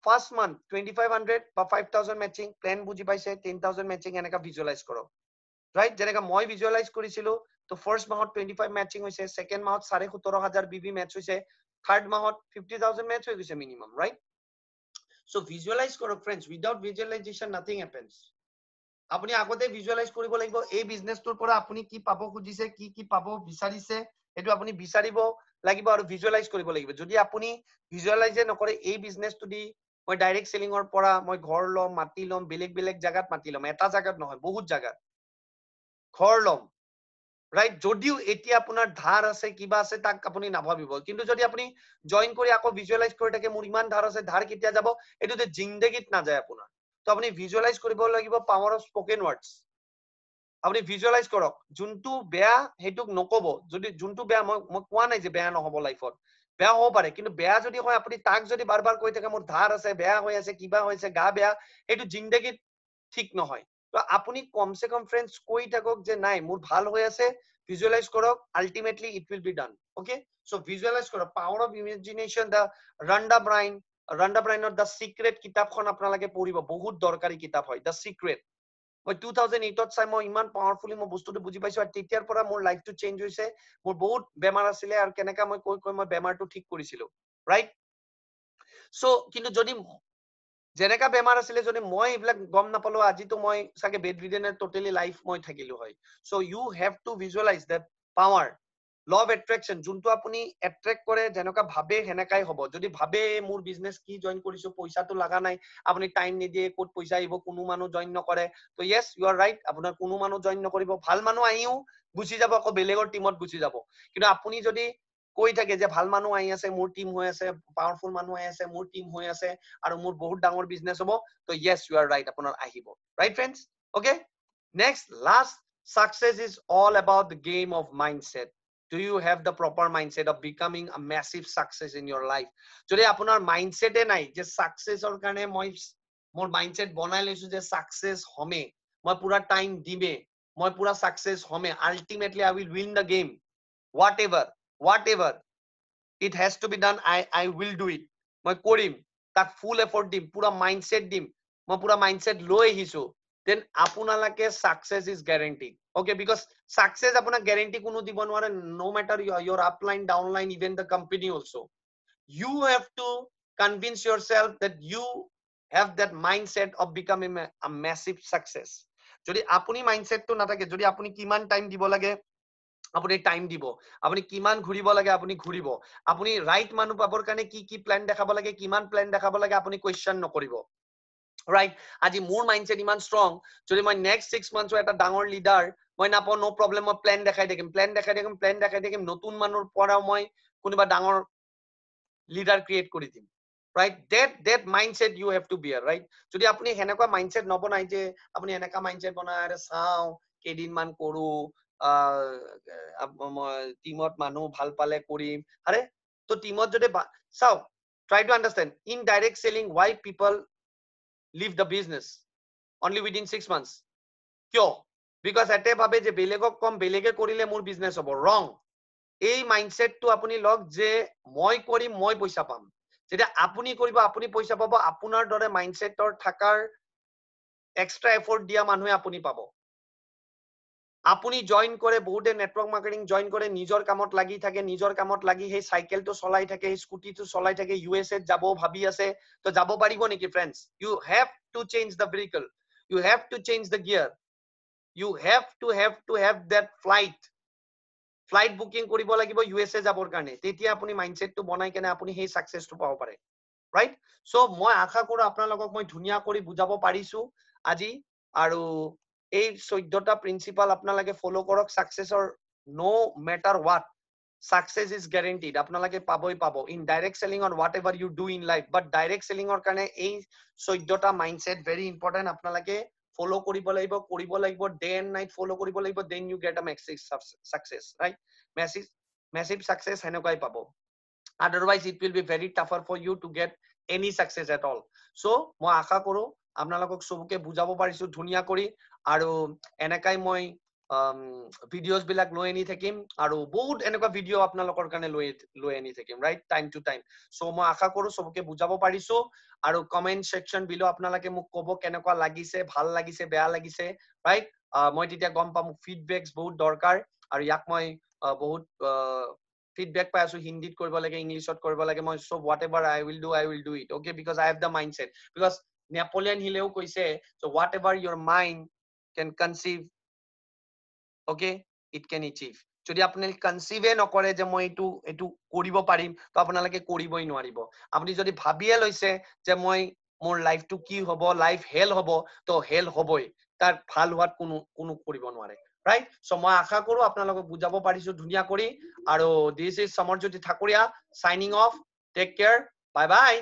ফাৰ্স্ট মান্থ 2500 বা 5000 মেচিং প্ল্যান বুজি পাইছে 10000 মেচিং এনেকা ভিজুৱেলাইজ কৰক ৰাইট যেনেকা মই ভিজুৱেলাইজ কৰিছিলো তো ফাৰ্স্ট মাহত 25 মেচিং হৈছে সেকেন্ড মাহত 17500 বিবি মেচ হৈছে থাৰ্ড মাহত 50000 মেচ হৈ গৈছে মিনিমাম ৰাইট সো ভিজুৱেলাইজ কৰক ফ্ৰেন্ডস উইদাউট ভিজুৱেলাইজেশন নাথিং হ্যাপেন্স আপুনি আগতে ভিজুৱেলাইজ কৰিব লাগিব এই বিজনেছটোৰ পৰা আপুনি কি পাব খুজিছে কি পাব বিচাৰিছে এটো আপুনি বিচাৰিব লাগিব আৰু ভিজুৱেলাইজ কৰিব লাগিব যদি আপুনি ভিজুৱেলাইজে নকৰে এই বিজনেছটো দি মই ডাইৰেক্ট সেলিংৰ পৰা মই ঘৰ লম মাটি লম বেলেগ জায়গাত মাটি লম এটা জায়গাত নহয় বহুত জায়গাত ঘৰ লম ৰাইট যদিও এতিয়া আপোনাৰ ধাৰ আছে কিবা আছে তাক আপুনি নাভাবিব কিন্তু যদি আপুনি জয়েন কৰি আকৌ ভিজুৱেলাইজ কৰি থাকে মোৰ ইমান ধাৰ আছে ধাৰ কেতিয়া যাব এটোতে জিন্দগীত না যায় আপোনাৰ তো আপুনি ভিজুৱেলাইজ কৰিব লাগিব পাৱাৰ অফ স্পোকেন ওয়াৰ্ডস আপুনি ভিজুৱেলাইজ কৰক যোনটো বেয়া হেতুক নকব যদি যোনটো বেয়া মই কোৱা নাই যে বেয়া নহব লাইফত বেয়া হ'ব পাৰে কিন্তু বেয়া যদি হয় আপুনি তাক যদি বাৰবাৰ কৈ থাকে মোৰ ধাৰ আছে বেয়া হৈ আছে কিবা হৈছে গা বেয়া এটো জিন্দগীত ঠিক নহয় তো আপুনি কমসে কম ফ্ৰেন্ডস কৈ থাকক যে নাই মোৰ ভাল হৈ আছে ভিজুৱেলাইজ কৰক ultimately it will be done okay so visualise কৰক power of imagination da ৰন্ডা ব্ৰাইনৰ da secret কিতাপখন আপোনালোকে পঢ়িব বহুত দৰকাৰী কিতাপ হয় দা সিক্ৰেট মই 2008 চাই মই ইমান পাৱাৰফুলি মই বস্তুটো বুজি পাইছো আৰু তেতিয়াৰ পৰা মোৰ লাইফটো চেঞ্জ হৈছে মোৰ বহুত বেমাৰ আছিলে আৰু কেনেকা মই কৈ মই বেমাৰটো ঠিক কৰিছিলো ৰাইট সো কিন্তু যদি যেনেকা বেমাৰ আছিলে যদি মই এইবিলাক গম নাপালো আজি তো মই সাকে বেড ৰিডেন টোটালি লাইফ মই থাকিলো হয় so you have to visualize that power law of attraction যোনটো আপুনি এট্ৰেক্ট কৰে যেনেকা ভাবে হেনেকাই হ'ব যদি ভাবে মোৰ বিজনেস কি জয়েন কৰিছো পইচাটো লাগা নাই আপুনি টাইম নিদিয়ে ক'ত পইচা আহিব কোনো মানুহ জয়েন নকৰে তো ইয়েস ইউ আৰ ৰাইট আপোনাৰ কোনো মানুহ জয়েন নকৰিব ভাল মানুহ আহিও গুচি যাব আকৌ বেলেগৰ টিমত গুচি যাব কিন্তু আপুনি যদি কৈ থাকে যে ভাল মানুহ আহি আছে মোৰ টিম হৈ আছে পাৱাৰফুল মানুহ আহি আছে মোৰ টিম হৈ আছে আৰু মোৰ বহুত ডাঙৰ বিজনেস হ'ব তো ইয়েস ইউ আৰ ৰাইট আপোনাৰ আহিব right friends okay next last success is all about the game of mindset do you have the proper mindset of becoming a massive success in your life যদি আপোনাৰ mindset এ নাই যে successৰ কাৰণে মই মোৰ mindset বনাই লৈছো যে success হমে মই পুৰা টাইম দিমে মই পুৰা success হমে ultimately I will win the game whatever it has to be done I will do it মই কৰিম তাক ফুল এফৰ্ট দিম পুৰা মাইন্ডসেট দিম মই পুৰা মাইন্ডসেট লৈ আহিছো then আপোনালোকে success is guaranteed okay because success আপোনাক guarantee কোনো দিব নোৱাৰে no matter your upline downline even the company also you have to convince yourself that you have that mindset of becoming a massive success যদি আপুনি মাইন্ডসেটটো নাথাকে যদি আপুনি কিমান টাইম দিব লাগে আপুনি টাইম দিব আপুনি কিমান ঘুৰিব লাগে আপুনি ঘুৰিব আপুনি ৰাইট মানুহ পাবৰ কাৰণে কি প্ল্যান দেখাব লাগে কিমান প্ল্যান দেখাব লাগে আপুনি কোৱেশ্চন নকৰিব ৰাইট আজি মোৰ মাইন্ডসেট ইমান ষ্ট্ৰং যদি মই নেক্সট 6 মান্থছৰ এটা ডাঙৰ লিডাৰ মই নাপাও নো প্ৰবলেম মই প্ল্যান দেখাই থাকিম নতুন মানুহৰ পৰাও মই কোনোবা ডাঙৰ লিডাৰ ক্ৰিয়েট কৰি দিম right that mindset you have to bear right যদি আপুনি হেনেকুৱা মাইন্ডসেট নবনাই যে আপুনি এনেকা মাইন্ডসেট বনাই আৰে চাও কেদিন মান কৰো টিমত মানুহ ভাল পালে কৰিম আৰে তো টিমত যদি চাও try to understand in direct selling why people leave the business only within 6 months কিয় because এতে ভাবে যে বেলেগক কম বেলেগে কৰিলে মোৰ বিজনেস হ'ব wrong এই মাইন্ডসেটটো আপুনি লওক যে মই কৰিম মই পইচা পাম যেতিয়া আপুনি কৰিব আপুনি পইচা পাব আপোনাৰ দৰে মাইন্ডসেটৰ থাকাৰ এক্সট্ৰা এফৰ্ট দিয়া মানুহে আপুনি পাব আপুনি জয়েন কৰে বহুতে নেটৱৰ্ক মাৰ্কেটিং জয়েন কৰে নিজৰ কামত লাগি থাকে নিজৰ কামত লাগি সেই সাইকেলটো চলাই থাকে সেই স্কুটিটো চলাই থাকে ইউএসএ যাব ভাবি আছে তো যাব পাৰিব নেকি friends you have to change the vehicle you have to change the gear you have to have that flight booking কৰিব লাগিব ইউএসএ যাবৰ কাৰণে তেতিয়া আপুনি মাইন্ডসেটটো বনাই কেনে আপুনি সেই সাকসেসটো পাব পাৰে ৰাইট সো মই আশা কৰো আপোনালোকক মই ধুনিয়া কৰি বুজাব পাৰিছো আজি আৰু এই 14টা প্ৰিন্সিপাল আপোনালোকে ফলো কৰক সাকসেসৰ no matter what, success is guaranteed. আপোনালোকে পাবই পাব in direct selling or whatever you do in life. But direct selling or কাৰণে এই 14টা mindset very important. আপোনালোকে follow কৰিব লাগিব day and night follow কৰিব লাগিব, then you get a massive success, right? massive success হেনেকুৱাই পাব. Otherwise it will be very tougher for you to get any success at all. So মই আশা কৰো আপোনালোকক সবকে বুজাব পাৰিছো ধুনিয়া কৰি, আৰু এনেকাই মই ভিডিওস বিলাক লৈ আনি থাকিম, আৰু বহুত এনেকুৱা ভিডিও আপোনালোকৰ কাৰণে লৈ আনি থাকিম, right, time to time. So মই আশা কৰো সবকে বুজাব পাৰিছো, আৰু কমেন্ট সেকশন বিলো আপোনালোকে মোক কব কেনেকুৱা লাগিছে, ভাল লাগিছে, বেয়া লাগিছে, right? মই তেতিয়া গম পাম, ফিডবেকস বহুত দৰকাৰ, আৰু ইয়াক মই বহুত feedback পাই আছো, হিন্দীত কৰিব লাগে, ইংলিছত কৰিব লাগে, মই so whatever I will do it, okay, because I have the mindset. Because Napoleon Hillও কৈছে, so whatever your mind can conceive, okay, it can achieve. যদি আপুনি কনসিভে নকৰে যে মই এটু কৰিব পাৰিম, তো আপোনালোকে কৰিবই নোৱাৰিব। আপুনি যদি ভাবিয়ে লৈছে যে মই মোৰ লাইফটো কি হ'ব, লাইফ হেল হ'ব, তো হেল হ'বই, তাৰ ভাল হোৱাত কোনো কৰিব নোৱাৰে, right? So মই আশা কৰো আপোনালোকক বুজাব পাৰিছো ধুনিয়া কৰি, আৰু this is Samarjyoti Thakuria signing off. Take care, bye bye.